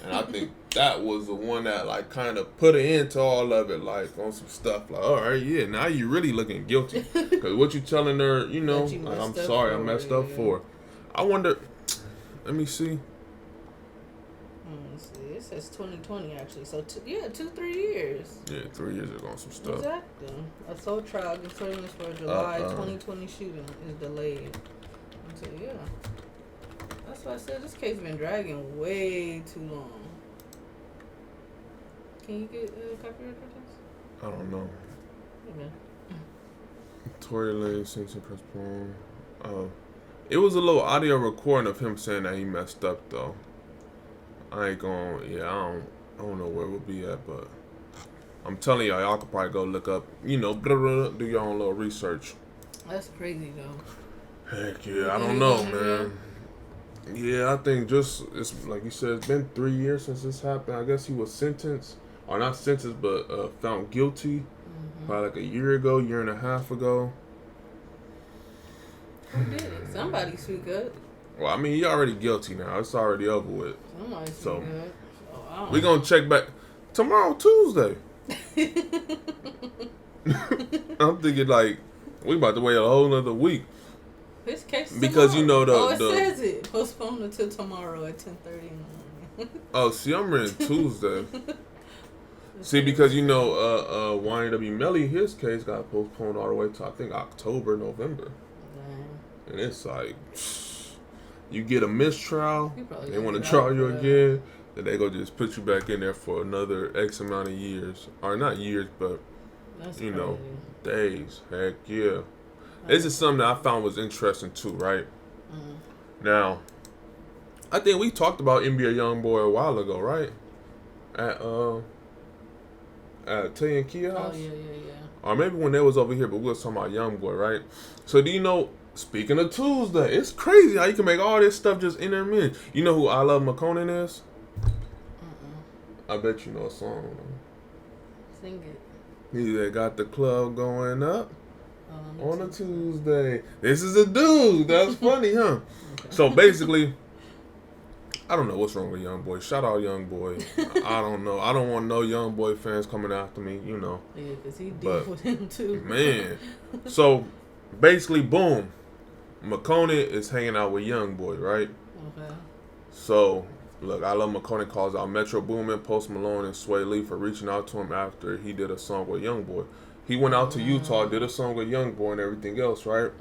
And I think that was the one that like kind of put an end to all of it, like on some stuff like, all right, yeah, now you really looking guilty. Because what you telling her, you know, like I'm sorry I messed up for. I wonder, let me see. It says 2020 actually, so 2-3 years. Yeah, 3 years ago on some stuff. Exactly. A sole trial concerning for July 2020 shooting is delayed. So yeah, that's why I said this case been dragging way too long. Can you get copyright for this? I don't know. Okay. Tory Lanez sentencing postponed. It was a little audio recording of him saying that he messed up though. I ain't going. Yeah, I don't know where we'll be at, but I'm telling y'all could probably go look up. You know, do your own little research. That's crazy though. Heck yeah, I don't know, man. Yeah, I think it's like you said, it's been 3 years since this happened. I guess he was sentenced, or not sentenced, but found guilty probably like a year ago, year and a half ago. Who did it? Somebody speak up. Well, I mean, he already guilty now. It's already over with. Somebody speak So up. we gonna check back tomorrow, Tuesday. I'm thinking like we about to wait a whole nother week. This case because tomorrow. You know it says it postponed until tomorrow at 10:30 in the morning. Oh, see, I'm reading Tuesday. See, because you know, YNW Melly, his case got postponed all the way to I think October, November. Dang. And it's like you get a mistrial, they want to trial you again, then they go just put you back in there for another X amount of years, or not years, but that's you crazy. know, days. Heck yeah. This is something that I found was interesting too, right? Now, I think we talked about NBA Youngboy a while ago, right? At Tay and Kia house? Oh, yeah. Or maybe when they was over here, but we was talking about Youngboy, right? So do you know, speaking of Tuesday, it's crazy how you can make all this stuff just intermittent. You know who iLoveMakonnen is? I bet you know a song. Sing it. He that got the club going up on a Tuesday. This is a dude. That's funny, huh? Okay. So basically, I don't know what's wrong with Youngboy. Shout out Youngboy. I don't know. I don't want no Youngboy fans coming after me, you know. Yeah, because he deal with him too. Man. So basically, boom. Makonnen is hanging out with Youngboy, right? Okay. So, look, iLoveMakonnen calls out Metro Boomin, Post Malone, and Sway Lee for reaching out to him after he did a song with Youngboy. He went out to Utah, did a song with Youngboy and everything else, right?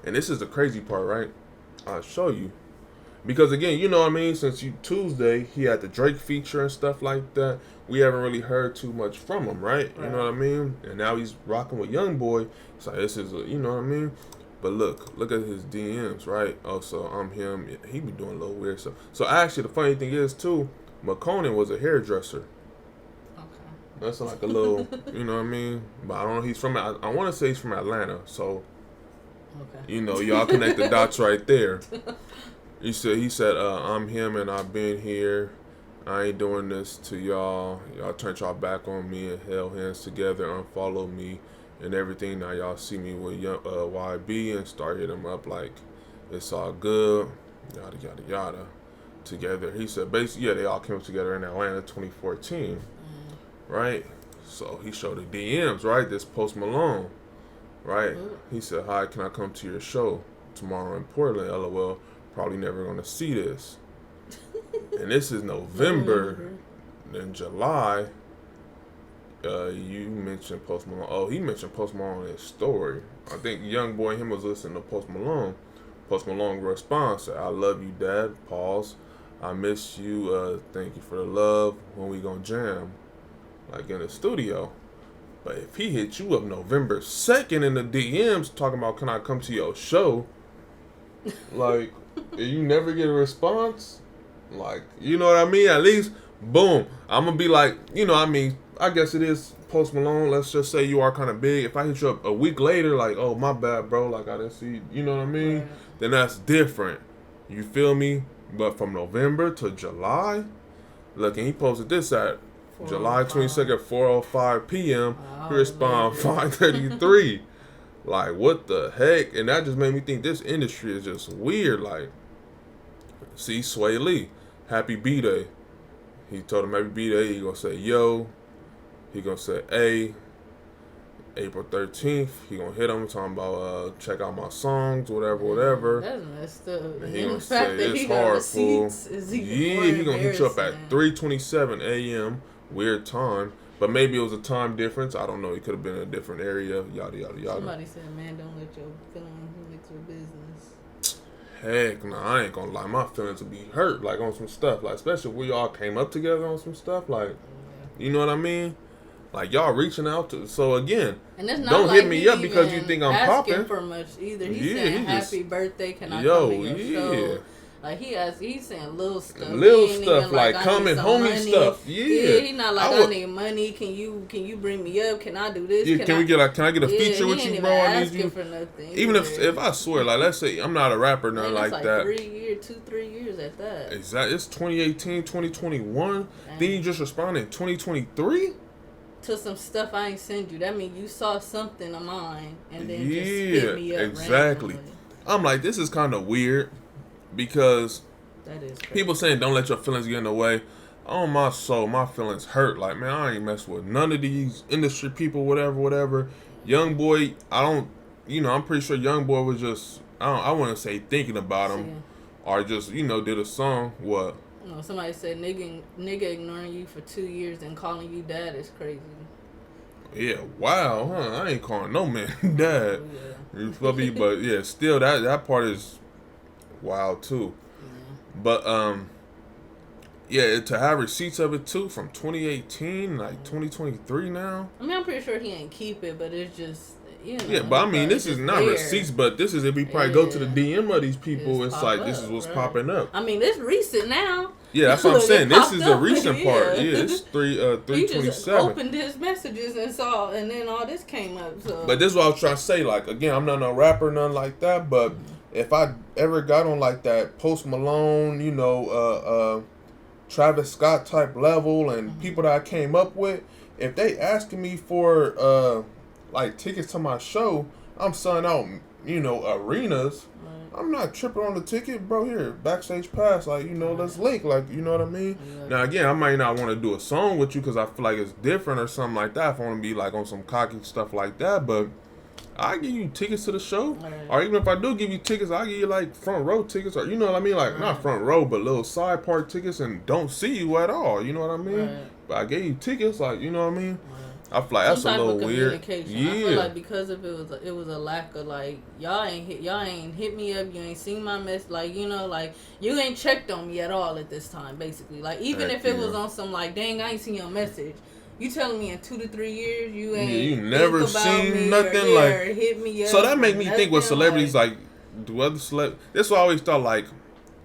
And this is the crazy part, right? I'll show you. Because, again, you know what I mean? Since Tuesday, he had the Drake feature and stuff like that. We haven't really heard too much from him, right? You know what I mean? And now he's rocking with Youngboy. So this is, you know what I mean? But look at his DMs, right? Oh, so I'm him. He be doing a little weird stuff. So actually, the funny thing is, too, Makonnen was a hairdresser. That's like a little, you know what I mean? But I don't know. He's from, I want to say he's from Atlanta. So, you know, y'all connect the dots right there. He said, I'm him and I've been here. I ain't doing this to y'all. Y'all turned y'all back on me and held hands together, unfollowed me and everything. Now y'all see me with YB and start hitting him up like it's all good, yada, yada, yada, together. He said, basically, yeah, they all came together in Atlanta 2014. Right? So he showed the DMs, right? This Post Malone, right? He said, hi, can I come to your show tomorrow in Portland? LOL, probably never going to see this. And this is November. Then July, You mentioned Post Malone. Oh, he mentioned Post Malone in his story. I think Young Boy and him was listening to Post Malone. Post Malone response, I love you, Dad. Pause. I miss you. Thank you for the love. When we gonna jam? Like in the studio. But if he hit you up November 2nd in the DMs talking about, can I come to your show? Like, you never get a response? Like, you know what I mean? At least, boom. I'm going to be like, you know, I mean, I guess it is Post Malone. Let's just say you are kind of big. If I hit you up a week later, like, oh, my bad, bro. Like, I didn't see, you know what I mean? Right. Then that's different. You feel me? But from November to July, look, and he posted this at July 22nd, 4:05 p.m. He responded 5:33. Like, what the heck? And that just made me think this industry is just weird. Like, see, Sway Lee, happy B-Day. He told him happy B-Day. He gonna say, yo. He gonna say, hey. April 13th, he gonna hit him talking about check out my songs, whatever. That's messed up. And he gonna say it's hard, fool. Yeah, he gonna hit you up at 3:27 a.m. Weird time, but maybe it was a time difference. I don't know. It could have been a different area. Yada yada yada. Somebody said, "Man, don't let your feelings mix with business." Heck, nah, I ain't gonna lie. My feelings would be hurt, like on some stuff, like especially if we all came up together on some stuff, like, you know what I mean? Like, y'all reaching out to, so again, and it's not don't like hit me up because you think I'm popping for much either. He's saying happy birthday, can I come to your show? Like he's saying little stuff, like coming homie stuff. Yeah, he's not like I need money. Can you bring me up? Can I do this? Yeah, can I get a feature with you, bro? I need you. For nothing. Even if I swear, like let's say I'm not a rapper, nothing like that. 3 years at that. Exactly. It's 2018, 2021. Then you just responded in 2023. To some stuff I ain't send you. That means you saw something of mine and then just hit me up. Exactly. Randomly. I'm like, this is kind of weird because that is crazy. People saying don't let your feelings get in the way. On my soul, my feelings hurt. Like, man, I ain't mess with none of these industry people, whatever. Young Boy, I'm pretty sure Young Boy was just, I wouldn't say thinking about him or just, did a song. What? No, somebody said nigga ignoring you for 2 years and calling you dad is crazy. Yeah, wow, huh? I ain't calling no man dad. Yeah. You feel me? But yeah, still that part is wild too. Yeah. But yeah, to have receipts of it too from 2018, like 2023 now. I mean, I'm pretty sure he ain't keep it, but it's just. Yeah, but I mean, this is not receipts, but this is if we probably go to the DM of these people, it's like this is what's popping up. I mean, it's recent now. Yeah, that's what I'm saying. This is the recent part. Yeah, it's 3:27. You just opened his messages and saw, and then all this came up. So. But this is what I was trying to say. Like, again, I'm not no rapper, nothing like that. But if I ever got on like that Post Malone, Travis Scott type level, and people that I came up with, if they asking me for like tickets to my show, I'm selling out, arenas. Right. I'm not tripping on the ticket, bro. Here, backstage pass, like, let's link, like, you know what I mean? Yeah. Now, again, I might not want to do a song with you because I feel like it's different or something like that. If I want to be like on some cocky stuff like that, but I give you tickets to the show, right. Or even if I do give you tickets, I give you like front row tickets, or you know what I mean, like not front row, but little side part tickets, and don't see you at all. You know what I mean? Right. But I gave you tickets, like, you know what I mean? Right. I feel like that's a little weird. Yeah. I feel like because of it was a lack of like y'all ain't hit me up, you ain't seen my mess, like like you ain't checked on me at all at this time, basically. Like even if it was on some like dang I ain't seen your message. You telling me in 2 to 3 years you ain't you never seen nothing like or hit me up. So that make me think with celebrities like do other this I always thought like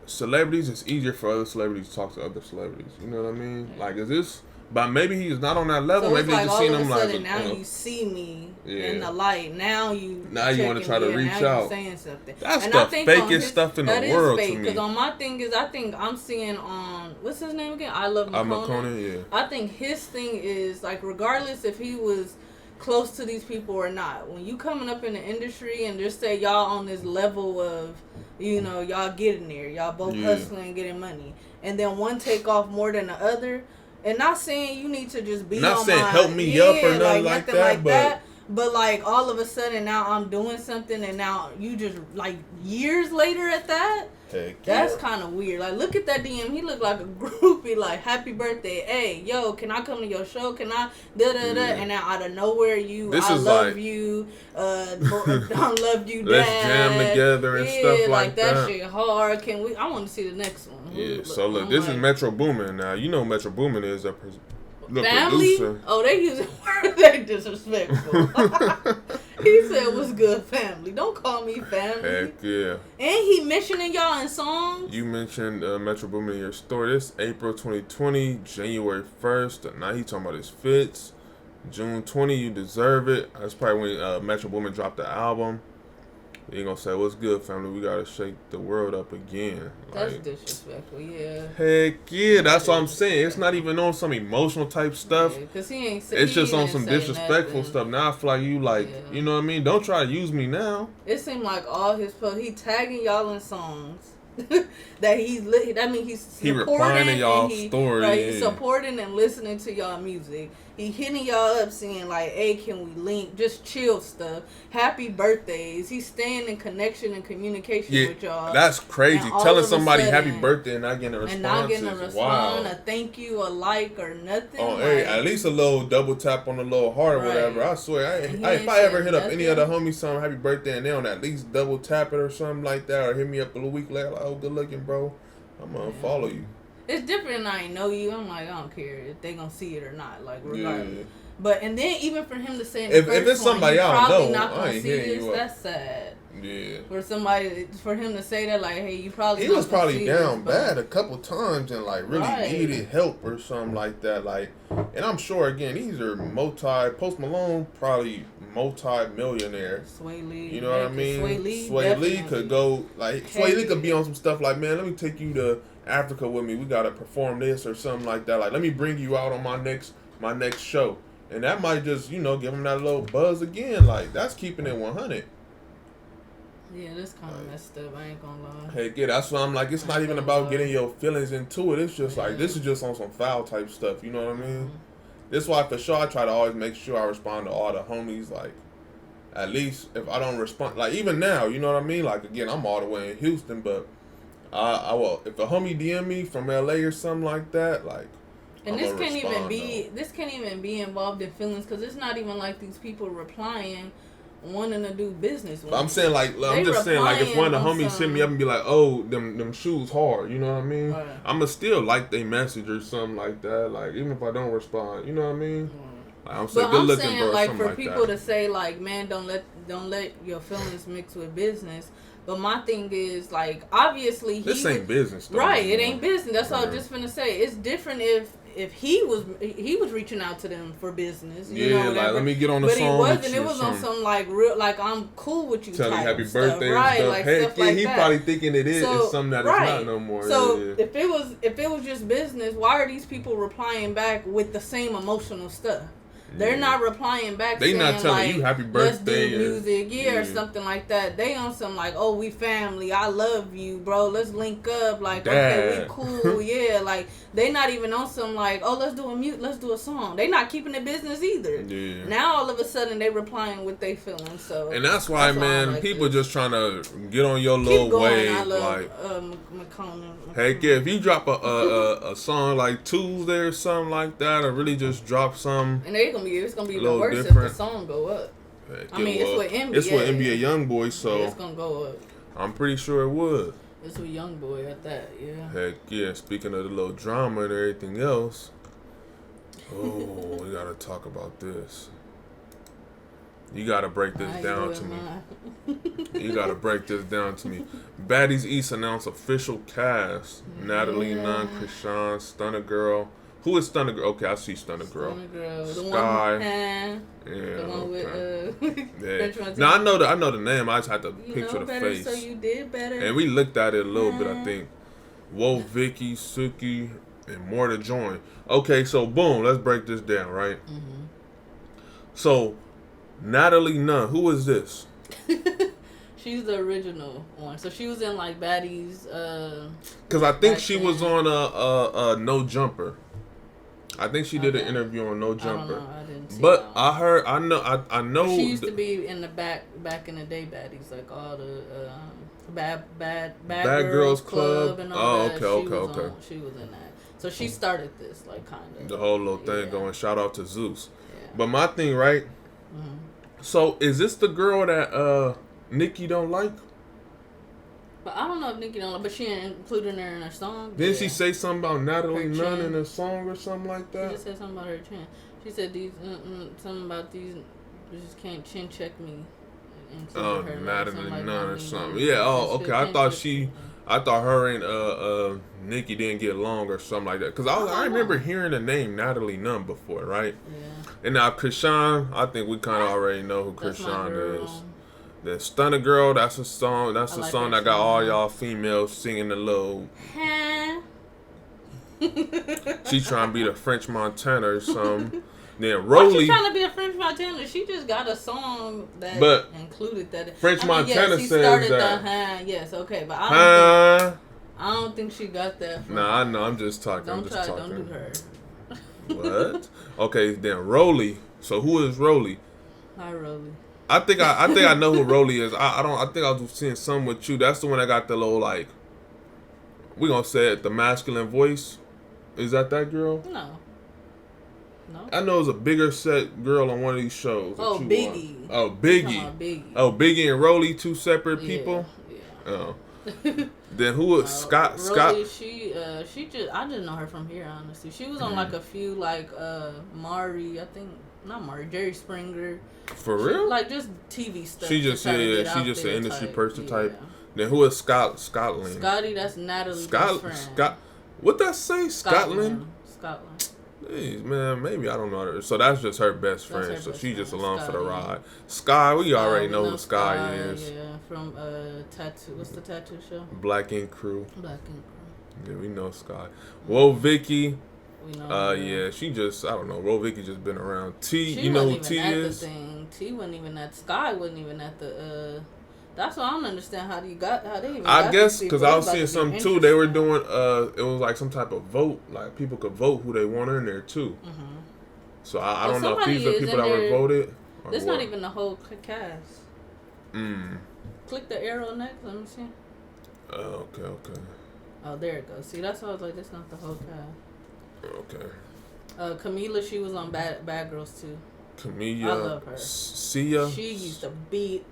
celebrities it's easier for other celebrities to talk to other celebrities. You know what I mean? Yeah. Like is this but maybe he's not on that level. So maybe like he's just seen him like now you see me in the light. Now you want to try to reach out. Saying something. That's the fakest stuff in the world to me. Because on my thing is I think I'm seeing on what's his name again? iLoveMakonnen. Yeah. I think his thing is like regardless if he was close to these people or not. When you coming up in the industry and just say y'all on this level of y'all getting there, y'all both hustling and getting money, and then one take off more than the other. And not saying you need to just be not on saying help me up or nothing like that, but But like all of a sudden now I'm doing something and now you just like years later at that. Heck That's yeah. kind of weird. Like, look at that DM. He looked like a groupie. Like, happy birthday. Hey, yo, can I come to your show? Can I? Da-da-da. Yeah. And now out of nowhere, This I is love like, you. Don't love you, let's Dad. jam together and stuff like that. That shit hard. Can we? I want to see the next one. Yeah, so look, this is Metro Boomin. Now, you know Metro Boomin is the family? producer. Oh, they using words. They disrespectful. He said, "What's good, family? Don't call me family." Heck yeah. And he mentioning y'all in songs. You mentioned Metro Boomin in your story. This April 2020, January 1st. Now he talking about his fits. June 20, You Deserve It. That's probably when Metro Boomin dropped the album. He gonna say, "What's good, family? We gotta shake the world up again." That's disrespectful, yeah. Heck yeah, that's what I'm saying. It's not even on some emotional type stuff. Yeah, cause he ain't. It's just on some disrespectful stuff. Now I feel like you you know what I mean? Don't try to use me now. It seemed like all his posts, he tagging y'all in songs. That he's he replying to y'all story. Right, he's supporting and listening to y'all music. He hitting y'all up saying like, "Hey, can we link?" Just chill stuff. Happy birthdays. He's staying in connection and communication with y'all. That's crazy. Telling somebody happy birthday and not getting a response. And not getting a response, wow. a thank you, a like, or nothing. Oh, hey, at least a little double tap on the little heart or whatever. I swear, if I ever hit up any of the homies saying happy birthday and they don't at least double tap it or something like that, or hit me up a week later like, "Oh, good looking, bro. I'm gonna follow you." It's different. I ain't know you. I'm like, I don't care if they gonna see it or not. Like, regardless. Yeah. But and then even for him to say if it's somebody I don't know, not gonna I ain't see hitting this, you up. That's sad. Yeah. For him to say that, like, hey, you probably. He was probably down this, bad a couple times and like really needed help or something like that. Like, and I'm sure again these are Post Malone probably multi-millionaire. Sway Lee, you know what I mean? Sway Lee could go like Sway Lee could be on some stuff like, "Man, let me take you to Africa with me. We gotta perform this or something like that. Like, let me bring you out on my next show." And that might just, give him that little buzz again. Like, that's keeping it 100. Yeah, that's kind of messed up. I ain't gonna lie. Heck yeah, that's why I'm like, it's not even about getting your feelings into it. It's just like, this is just on some foul type stuff. You know what I mean? Mm-hmm. This is why for sure I try to always make sure I respond to all the homies. Like, at least if I don't respond, like even now, you know what I mean? Like, again, I'm all the way in Houston, but I will, if a homie DM me from LA or something like that, like, and this can't even be involved in feelings, because it's not even like these people replying wanting to do business with I'm saying like if one of the homies hit me up and be like, "Oh, them shoes hard," you know what I mean? Right. I'ma still like they message or something like that. Like, even if I don't respond, you know what I mean? Like, I'm saying good looking, bro. Like, for people to say like, "Man, don't let your feelings mix with business." But my thing is, like, obviously this ain't business, though, right? It ain't business. That's all I was just finna say. It's different if he was reaching out to them for business. You know, like, let me get on the song. But he wasn't. It was on some like real, like, I'm cool with you. Tell you happy stuff, birthday, right? And stuff. Like, Heck stuff yeah, like he that. probably thinking it is. It's something that it's not no more. So if it was just business, why are these people replying back with the same emotional stuff? They're not replying back. They saying, not telling like, you happy birthday. Let's do music, or something like that. They on some like, "Oh, we family. I love you, bro. Let's link up. Like, okay, we cool. Yeah." Like, they not even on some like, "Oh, let's do a song." They not keeping it business either. Yeah. Now all of a sudden they replying with they feelings. So. And that's why, man, like people just trying to get on your little wave. I love, Makonnen. Heck yeah, if you drop a song like Tuesday or something like that, or really just drop some. And it's gonna be even worse if the song go up. Heck, it's with NBA. It's with NBA YoungBoy, so it's gonna go up. I'm pretty sure it would. It's with YoungBoy at that, yeah. Heck yeah! Speaking of the little drama and everything else, we gotta talk about this. You gotta break this down to me. You gotta break this down to me. Baddies East announced official cast: Natalie Nunn, Chrisean, Stunner Girl. Who is Stunner Girl? Okay, I see Stunner Girl. Sky. The one with Now I know the name. I just had to picture the face. So you did better. And we looked at it a little bit, I think. Whoa, Vicky, Suki, and more to join. Okay, so boom, let's break this down, right? Mm-hmm. So, Natalie Nunn, who is this? She's the original one. So she was in like Baddies. Because I think she was on a No Jumper. I think she did an interview on No Jumper. I don't know. I didn't see but I heard, I know. But she used to be in the back in the day baddies, like all the bad girls club and all that. Okay. She was in that. So she started this, like, kind of. The whole little thing going, shout out to Zeus. Yeah. But my thing, right? Mm-hmm. So, is this the girl that Nicki don't like? But I don't know if Nicki don't like, but she included her in her song. Didn't she say something about Natalie Nunn in her song or something like that? She just said something about her chin. She said something about these bitches can't chin check me. Oh, Natalie Nunn or something. Yeah, okay. I thought her and Nicki didn't get along or something like that. Because I remember hearing the name Natalie Nunn before, right? Yeah. And now Chrisean, I think we kind of already know who Chrisean is. The Stunner Girl, that's a song. That's a song that got all y'all females singing the little. She trying to be the French Montana or something. Then Rolly. Why she trying to be a French Montana? She just got a song that included that. French Montana she says started that. Yes, okay, but I don't think she got that. Nah, I know. I'm just talking. Don't do her. What? Okay, then Rolly. So who is Rolly? Hi, Rolly. I think I know who Rolly is. I think I was seeing some with you. That's the one that got the little, like, we gonna say it, the masculine voice. Is that girl? No. I know it was a bigger set girl on one of these shows. Biggie. Oh, Biggie. Oh, Biggie and Rolly, two separate people. Yeah. Oh. Then who was Scott? Rolly, she just, I didn't know her from here, honestly. She was on like a few, like Mari, I think, not Mari, Jerry Springer. For real? Like just TV stuff. She just she just an industry person type. Then who is Scotland? Scotty, that's Natalie's best friend. What that say? Scotland. Hey, man, maybe I don't know her. So that's just her best friend. So she just along for the ride. Sky, we already know who Sky is. Yeah, from Tattoo. What's the tattoo show? Black Ink Crew. Black Ink Crew. Yeah, we know Sky. Whoa, Vicky. We know yeah, she just, I don't know. Whoa, Vicky just been around. T, she you know who T is? T wasn't even at Sky. Wasn't even at the. That's why I don't understand how they even. I guess because I was seeing something too. They were doing it was like some type of vote. Like people could vote who they want in there too. Mm-hmm. So I don't know if these are people that were voted. That's not even the whole cast. Click the arrow next. Let me see. Okay. Oh, there it goes. See, that's why I was like, that's not the whole cast. Okay. Camila, she was on Bad Girls too. Camila. I love her. Sia. She used to beat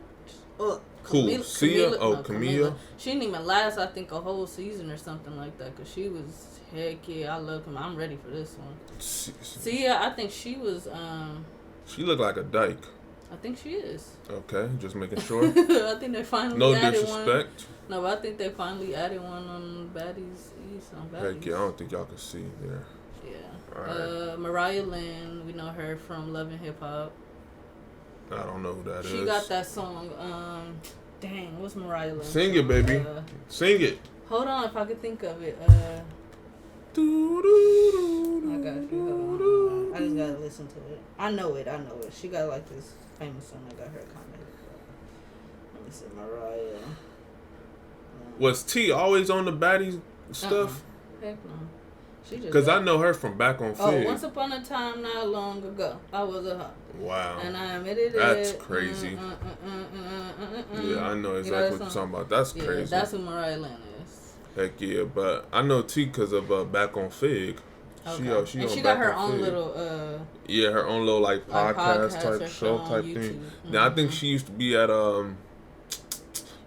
up. Cool. Sia? Camila. She didn't even last, I think, a whole season or something like that. Because she was, heck yeah, I love him. I'm ready for this one. Sia, I think she was... she looked like a dyke. I think she is. Okay, just making sure. I think they finally added one. No disrespect. No, but I think they finally added one on Baddies East. Heck yeah, I don't think y'all can see there. Yeah. Right. Mariah Lynn, we know her from Love and Hip Hop. I don't know who that is. She got that song. Dang, what's Mariah Lynn? Sing it, baby. Sing it. Hold on, if I could think of it. I got you. Hold on. I just gotta listen to it. I know it. She got like this famous song. I got her comment. Let me see, Mariah. Was T always on the Baddies stuff? Heck no. Because I know her from back on Fig. Oh, once upon a time, not long ago, I was a hoe. Wow. And I admitted That's it. crazy. Yeah, I know exactly what you're talking about. That's crazy. That's who Mariah Lynn is. Heck yeah, but I know T because of Back on Fig. Okay. She got her own little... yeah, her own little like podcast type show type thing. Mm-hmm. Now, I think she used to be at...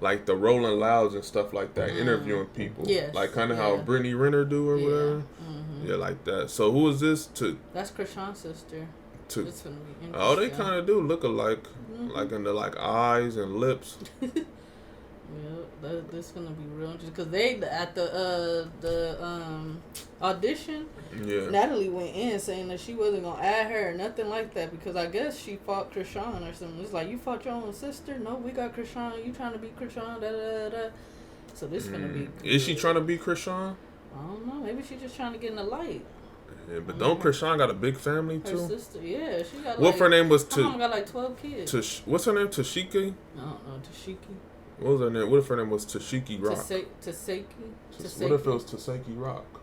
like the Rolling Louds and stuff like that, interviewing people. Yes. Like kind of how Brittany Renner do or whatever. Mm-hmm. Yeah, like that. So who is this? That's Chrisean's sister. It's gonna be interesting. Oh, they kind of do look alike. Like in the like eyes and lips. Yeah, this gonna be real interesting because they at the audition. Yeah. Natalie went in saying that she wasn't gonna add her or nothing like that because I guess she fought Chrisean or something. It's like you fought your own sister. No, we got Chrisean. You trying to beat Chrisean? Da da da. So this gonna be. Good. Is she trying to beat Chrisean? I don't know. Maybe she's just trying to get in the light. Yeah, but don't Chrisean got a big family too? Her sister, yeah, she got. What her name was? Her mom got like 12 kids. What's her name? Tashiki? I don't know. Tashiki. What was her name? What if her name was Tashiki Rock? Taseki. What if it was Taseki Rock? I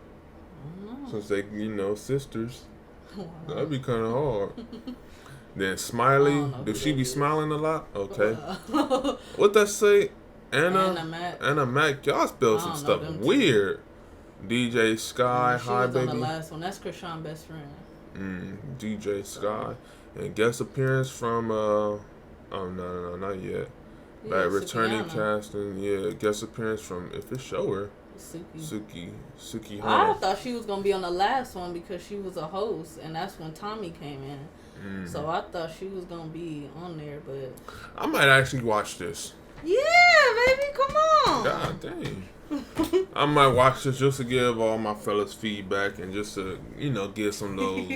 don't know. Since they, sisters. Wow. That'd be kind of hard. Then Smiley, do she be smiling a lot? Okay. What that say? Anna Mac. Y'all spell some stuff weird. DJ Sky, Hi Baby. On the last one. That's Chrisean best friend. DJ Sky, and guest appearance from no, not yet. Yeah, Back returning casting, guest appearance from if it's show her. Suki I Hunter. thought she was gonna be on the last one because she was a host, and that's when Tommy came in. So I thought she was gonna be on there, but I might actually watch this. Yeah, baby, come on. God dang. I might watch this just to give all my fellas feedback and just to, give some little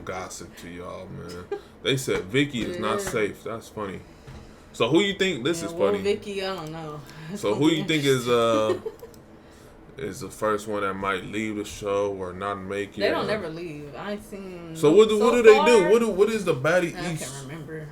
gossip to y'all, man. They said Vicky is not safe. That's funny. So who you think this is funny? Vicky, I don't know. So who you think is the first one that might leave the show or not make it? They don't ever leave. I ain't seen. So what do they do? What is the Baddie I East? can't remember.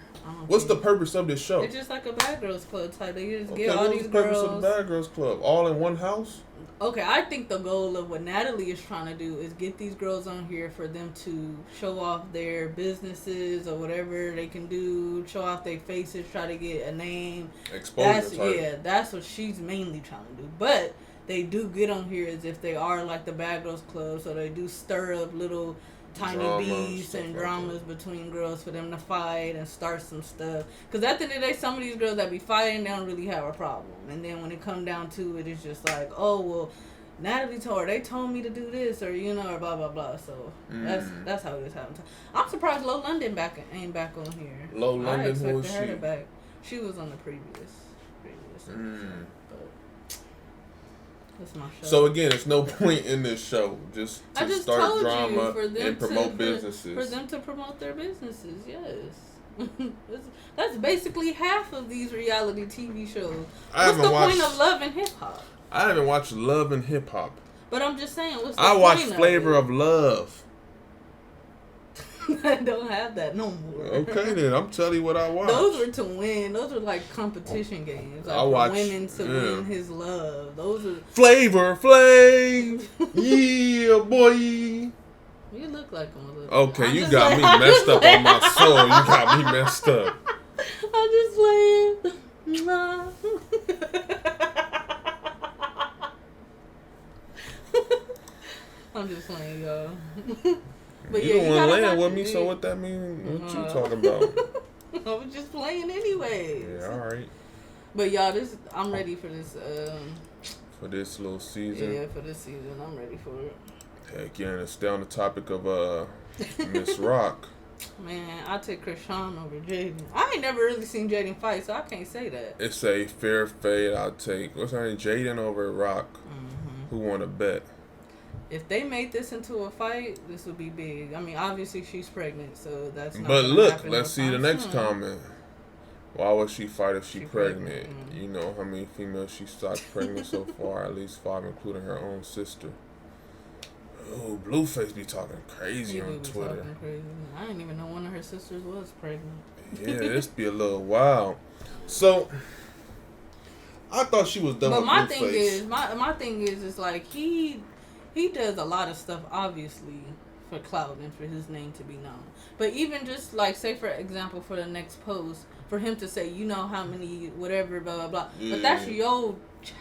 What's the purpose of this show? It's just like a Bad Girls Club type. They just Okay, get all what's these the purpose girls. of the Bad Girls Club? All in one house? Okay, I think the goal of what Natalie is trying to do is get these girls on here for them to show off their businesses or whatever they can do, show off their faces, try to get a name. Exposure. That's what she's mainly trying to do. But they do get on here as if they are like the Bad Girls Club, so they do stir up little tiny beefs and dramas between girls for them to fight and start some stuff. Because at the end of the day, some of these girls that be fighting, they don't really have a problem. And then when it come down to it, it's just like, oh, well, Natalie they told me to do this, or, or blah, blah, blah. So that's how this happens. I'm surprised Low London ain't back on here. Low London, I expected who is her she? to back. She was on the previous episode. That's my show. So again, it's no point in this show just to start drama and promote businesses. For them to promote their businesses, yes. That's basically half of these reality TV shows. What's the point of Love and Hip Hop? I haven't watched Love and Hip Hop. But I'm just saying, what's the I point watched of Flavor of Love. I don't have that no more. Okay then, I'm telling you what I watched. Those were to win. Those are like competition games. Like I watched for women to win his love. Those are Flavor Flav. Yeah, boy. You look like him a little. Okay, you got me messed up on my soul. You got me messed up. I'm just playing. I'm just playing, y'all. But you don't want to land with me, so what that mean? What you talking about? I was just playing anyway. Yeah, all right. But y'all, I'm ready for this. For this little season. Yeah, for this season, I'm ready for it. Heck yeah, and it's down the topic of Miss Rock. Man, I take Chrisean over Jaiydn. I ain't never really seen Jaiydn fight, so I can't say that. It's a fair fade. I'll take what's her name, Jaiydn over Rock. Mm-hmm. Who won a bet? If they made this into a fight, this would be big. I mean, obviously she's pregnant, so that's not But gonna look, happen let's see the next comment. Why would she fight if she pregnant? Mm-hmm. You know how many females she stopped pregnant so far? At least 5, including her own sister. Oh, Blueface be talking crazy on Twitter. Crazy. I didn't even know one of her sisters was pregnant. Yeah, this be a little wild. So, I thought she was done with Blueface. My thing is like he does a lot of stuff, obviously, for clout and for his name to be known. But even just like, say for example, for the next post, for him to say, you know how many, whatever, blah, blah, blah. Yeah. But that's your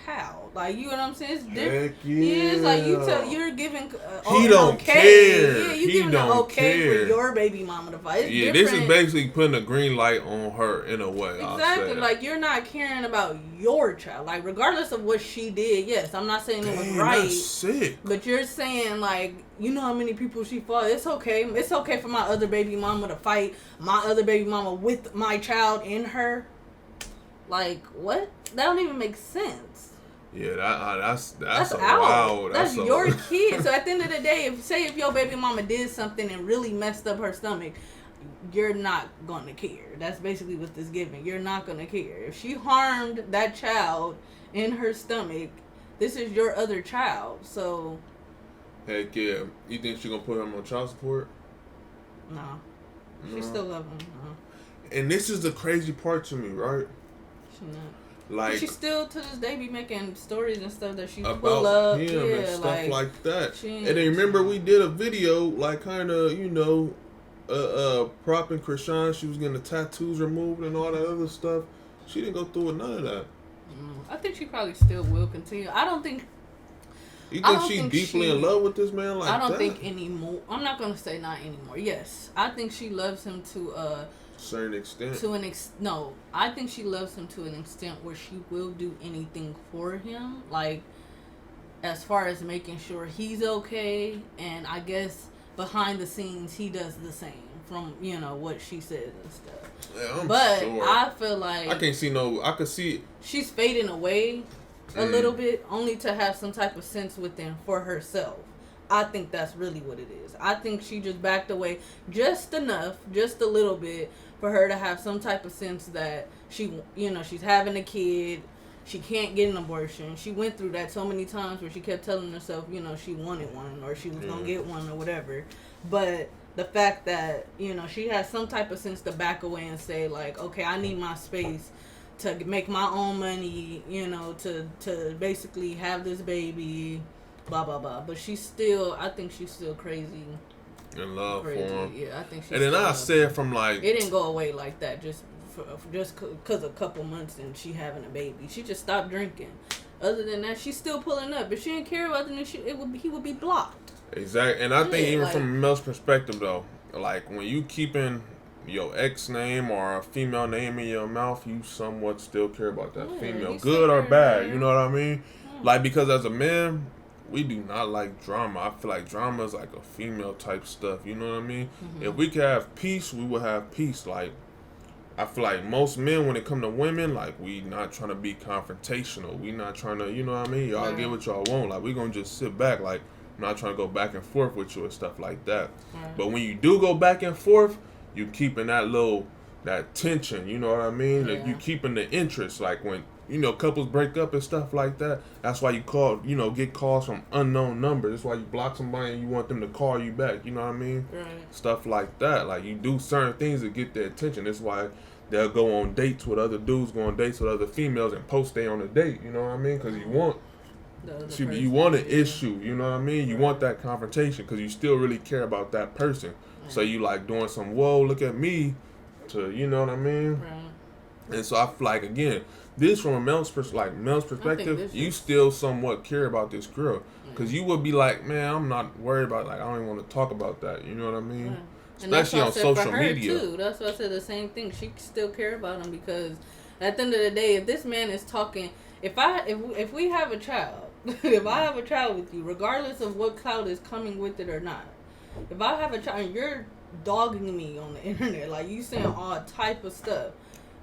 child. Like, you know what I'm saying? It's different. Heck yeah. It's like you're giving he don't care. Yeah, you giving an okay for your baby mama to fight. It's different. This is basically putting a green light on her in a way. Exactly. Like, you're not caring about your child. Like, regardless of what she did, yes, I'm not saying it was right. That's sick. But you're saying, like, you know how many people she fought. It's okay. It's okay for my other baby mama to fight my other baby mama with my child in her. Like, what? That don't even make sense. Yeah, that's out. Wild. That's your kid. So at the end of the day, if your baby mama did something and really messed up her stomach, you're not gonna care. That's basically what this giving. You're not gonna care. If she harmed that child in her stomach, this is your other child. So heck yeah. You think she gonna put him on child support? No. She still love him. No. And this is the crazy part to me, right? She not. Like, but she still to this day be making stories and stuff that she about pull up, him yeah, and stuff like that. And then ain't- remember we did a video, like, kind of, you know, propping Chrisean. She was getting the tattoos removed and all that other stuff. She didn't go through with none of that. I think she probably still will continue. I don't think. You think she's deeply in love with this man like that? I don't think anymore. I'm not gonna say not anymore. Yes, I think she loves him to a certain extent. No, I think she loves him to an extent where she will do anything for him. Like, as far as making sure he's okay, and I guess behind the scenes he does the same. From, you know, what she says and stuff. Yeah, but sure. I feel like I can't see no. I could see she's fading away a little bit, only to have some type of sense within for herself. I think that's really what it is. I think she just backed away just enough, just a little bit, for her to have some type of sense that she, you know, she's having a kid. She can't get an abortion. She went through that so many times where she kept telling herself, you know, she wanted one or she was going to get one or whatever. But the fact that, you know, she has some type of sense to back away and say, like, okay, I need my space to make my own money, you know, to basically have this baby, blah, blah, blah. But she's still, I think she's still crazy. In love for him. Yeah, I think she's and then I said from, like... It didn't go away like that just because a couple months and she having a baby. She just stopped drinking. Other than that, she's still pulling up. If she didn't care about the new shit, he would be blocked. Exactly. And I think even from a male's perspective, though, like, when you keeping your ex name or a female name in your mouth, you somewhat still care about that female, good or bad. You know what I mean? Like, because as a man, we do not like drama. I feel like drama is like a female type stuff. You know what I mean? If we could have peace, we would have peace. Like, I feel like most men, when it come to women, like, we not trying to be confrontational. We not trying to, you know what I mean? Y'all get what y'all want. Like, we gonna just sit back. Like, I'm not trying to go back and forth with you and stuff like that. But when you do go back and forth, you keeping that tension, you know what I mean? Like, you keeping the interest. Like, when, you know, couples break up and stuff like that, that's why you get calls from unknown numbers. That's why you block somebody and you want them to call you back, you know what I mean? Right. Stuff like that. Like, you do certain things to get their attention. That's why they'll go on dates with other dudes, go on dates with other females and post they on a date, you know what I mean? Because you want... you want an issue, you know what I mean? You want that confrontation because you still really care about that person. So you like doing some, whoa, look at me, to, you know what I mean? And so I feel like, again, this from a male's perspective, you still somewhat care about this girl. Because you would be like, man, I'm not worried about it. Like, I don't even want to talk about that, you know what I mean? Especially on social media. Too. That's why I said the same thing. She still care about him because at the end of the day, if this man is talking, if we have a child, if I have a child with you, regardless of what cloud is coming with it or not, if I have a child and you're dogging me on the internet, like you saying all type of stuff,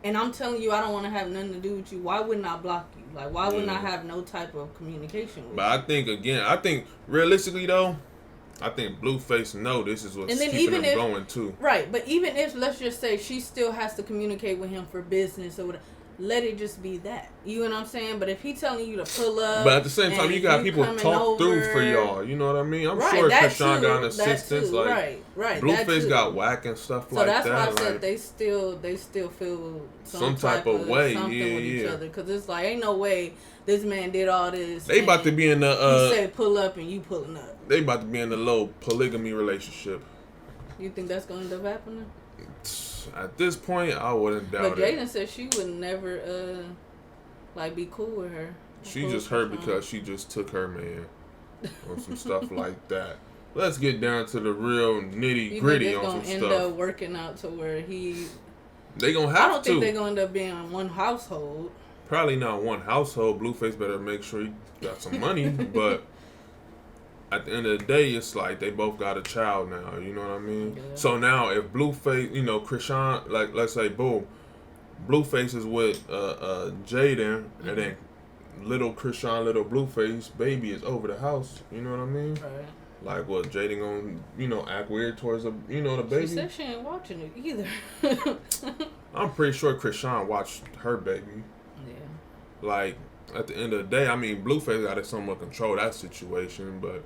and I'm telling you I don't want to have nothing to do with you, why wouldn't I block you? Like, why wouldn't I have no type of communication with you? But I think realistically though, I think Blueface know this is what's keeping him going too. Right, but even if, let's just say, she still has to communicate with him for business or whatever, let it just be that. You know what I'm saying? But if he telling you to pull up, but at the same time, you got people talk through for y'all. You know what I mean? I'm sure Chrisean got an assistance. Like, right. Blueface got whack and stuff like that. So that's why I said they still feel some type of way, something with each other. Because it's like, ain't no way this man did all this. They about to be in the. He said pull up and you pulling up. They about to be in the low polygamy relationship. You think that's going to end up happening? At this point, I wouldn't doubt it. But Jaiydn said she would never, be cool with her. She just hurt because she just took her man on some stuff like that. Let's get down to the real nitty gritty on some stuff. End up working out to where they gonna have to. I don't think they're gonna end up being in one household. Probably not one household. Blueface better make sure he got some money, but. At the end of the day, it's like they both got a child now, you know what I mean? Yeah. So now if Blueface, you know, Chrisean, like, let's say, boom, Blueface is with Jaiydn, and then little Chrisean, little Blueface baby is over the house, you know what I mean? Right. Like, what, Jaiydn gonna, you know, act weird towards, the baby? She said she ain't watching it either. I'm pretty sure Chrisean watched her baby. Yeah. Like, at the end of the day, I mean, Blueface got to somewhat control that situation, but...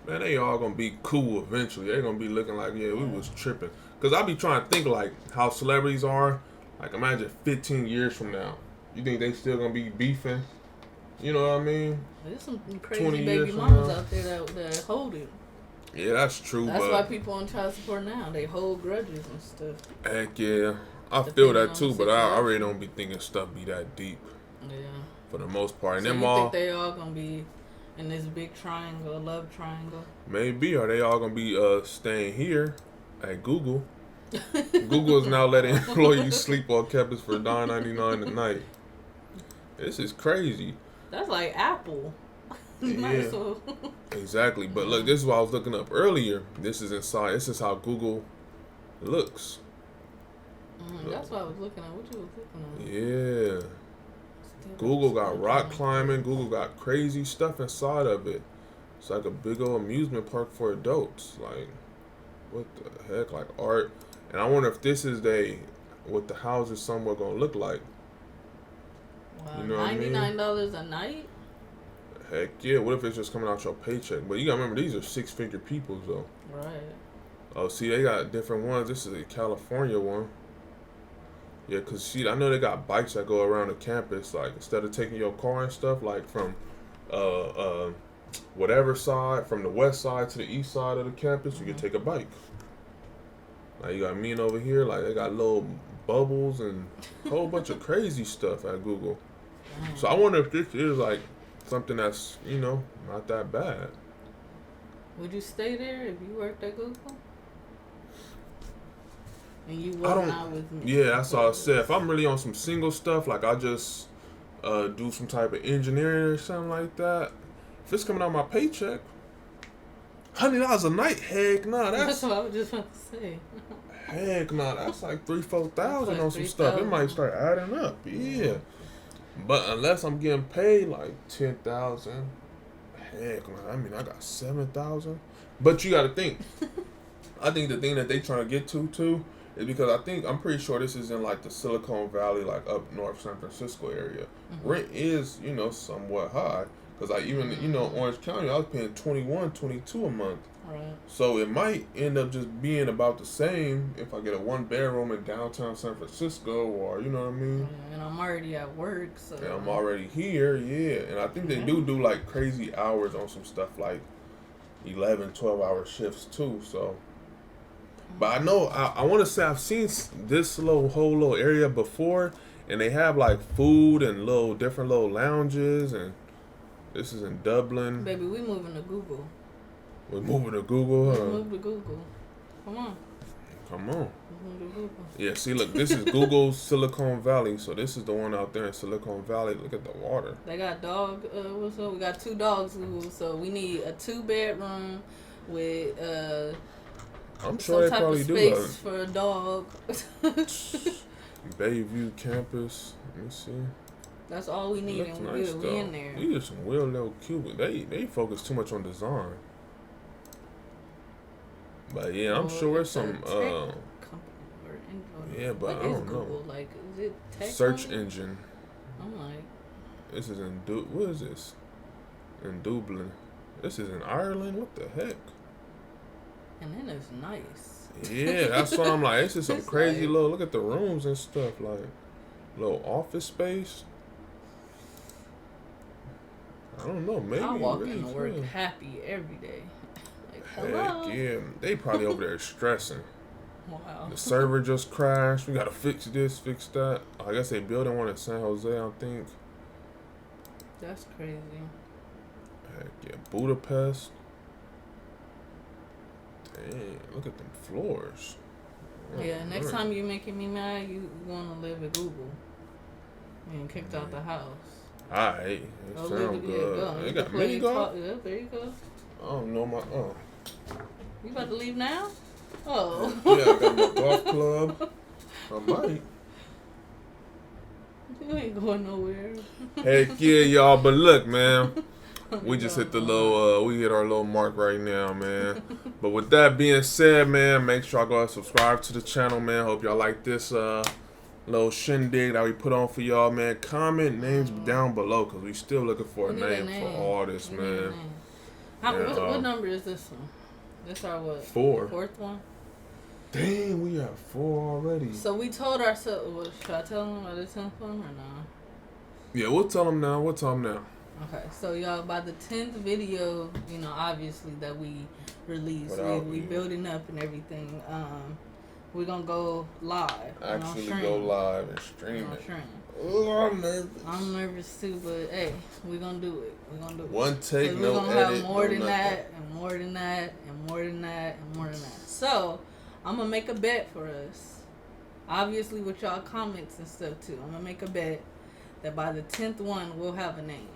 Man, they all gonna be cool eventually. They gonna be looking like, yeah, we was tripping. Cause I be trying to think like how celebrities are. Like, imagine 15 years from now, You think they still gonna be beefing? You know what I mean? There's some crazy baby mamas out there that hold it. Yeah, that's true. That's why people on child support now, they hold grudges and stuff. Heck yeah. I feel that too, but I really don't be thinking stuff be that deep. Yeah. For the most part. And so them you all, think they all gonna be in this big triangle, love triangle? Maybe. Are they all gonna be staying here at Google? Google is now letting employees sleep on campus for $9.99 a night. This is crazy. That's like Apple. Yeah. Exactly. But look, this is what I was looking up earlier. This is inside. This is how Google looks. That's what I was looking at. What you was looking at? Yeah. Google got rock climbing. Google got crazy stuff inside of it. It's like a big old amusement park for adults. Like, what the heck? Like art. And I wonder if this is what the houses somewhere gonna look like. Wow, you know what $99 a night? Heck yeah. What if it's just coming out your paycheck? But you gotta remember, these are 6-figure people, though. Right. Oh, see, they got different ones. This is a California one. Yeah, because, see, I know they got bikes that go around the campus. Like, instead of taking your car and stuff, like, from whatever side, from the west side to the east side of the campus, you can take a bike. Like, you got me over here. Like, they got little bubbles and a whole bunch of crazy stuff at Google. So I wonder if this is, like, something that's, not that bad. Would you stay there if you worked at Google? And you wasn't out with me? Yeah, that's all I said. If I'm really on some single stuff, like I just do some type of engineering or something like that, if it's coming out of my paycheck, $100 a night, heck nah. That's what I was just about to say. Heck nah, that's like $3,000-$4,000 on some stuff. It might start adding up, yeah. But unless I'm getting paid like $10,000, heck nah. I mean, I got $7,000. But you got to think. I think the thing that they trying to get to too is because I'm pretty sure this is in like the Silicon Valley, like up north San Francisco area. Mm-hmm. Rent is, somewhat high. Because like even, Orange County, I was paying $21, $22 a month. Right. So it might end up just being about the same if I get a 1-bedroom in downtown San Francisco, or you know what I mean? Yeah, and I'm already at work, so. And I'm already here, yeah. And I think they do like crazy hours on some stuff, like 11, 12-hour shifts too, so. But I know, I want to say I've seen this whole little area before, and they have like food and different little lounges, and this is in Dublin. Baby, we moving to Google. We're moving to Google, huh? We moved to Google. Come on. Come on. We moved to Google. Yeah, see, look, this is Google's Silicon Valley, so this is the one out there in Silicon Valley. Look at the water. They got what's up? We got 2 dogs, Google, so we need a 2-bedroom with, I'm sure they probably do that. Space for a dog. Bayview campus. Let me see. That's all we need, and we nice, we in there. These are some real little cute. They focus too much on design. But yeah, I'm sure it's some yeah, but I don't Google? know. Like, is it tech search company? engine. I'm like, this is in what is this? In Dublin. This is in Ireland. What the heck? And then it's nice. Yeah, that's what I'm like. It's just some crazy like, little. Look at the rooms and stuff, like little office space. I don't know. Maybe I walk really into work happy every day. Like, hello. Heck yeah, they probably over there stressing. Wow. The server just crashed. We gotta fix this, fix that. I guess they building one in San Jose, I think. That's crazy. Heck yeah, Budapest. Dang, look at them floors. Yeah, next time you're making me mad, you want to live at Google. And kicked out the house. Alright, it sounds good. They got mini golf? Yeah, there you go. I don't know my. You about to leave now? Oh. Yeah, I got my golf club. I might. You ain't going nowhere. Heck yeah, y'all. But look, man. We just hit the little, we hit our little mark right now, man. But with that being said, man, make sure y'all go and subscribe to the channel, man. Hope y'all like this little shindig that we put on for y'all, man. Comment names down below, because we still looking for a name for all this, man. What number is this one? This our what? 4. 4th one? Dang, we have 4 already. So we told ourselves, should I tell them about this 10th one or not? Yeah, we'll tell them now. Okay, so y'all, by the 10th video, you know, obviously that we release, we building up and everything. We're gonna go live. Actually, go live and stream it. Oh, I'm nervous. I'm nervous too, but hey, we're gonna do it. One take, no edit. We're gonna have more than that, and more than that, and more than that, and more than that. So, I'm gonna make a bet for us. Obviously, with y'all comments and stuff too. I'm gonna make a bet that by the 10th one, we'll have a name.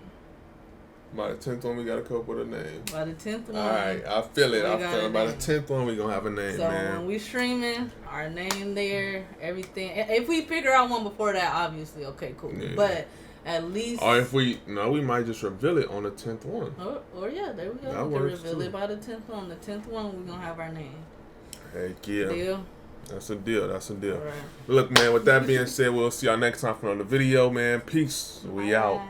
By the 10th one, we gotta come up with a name. By the 10th one. All right, I feel it. By the 10th one, we gonna have a name, so man. So when we streaming, our name there, everything. If we figure out one before that, obviously, okay, cool. Yeah. But at least. Or if we might just reveal it on the 10th one. Or yeah, there we go. That we can works reveal too. it by the 10th one. The 10th one, we gonna have our name. Heck yeah. Deal. That's a deal. All right. Look, man, with that being said, we'll see y'all next time for another video, man. Peace. We out.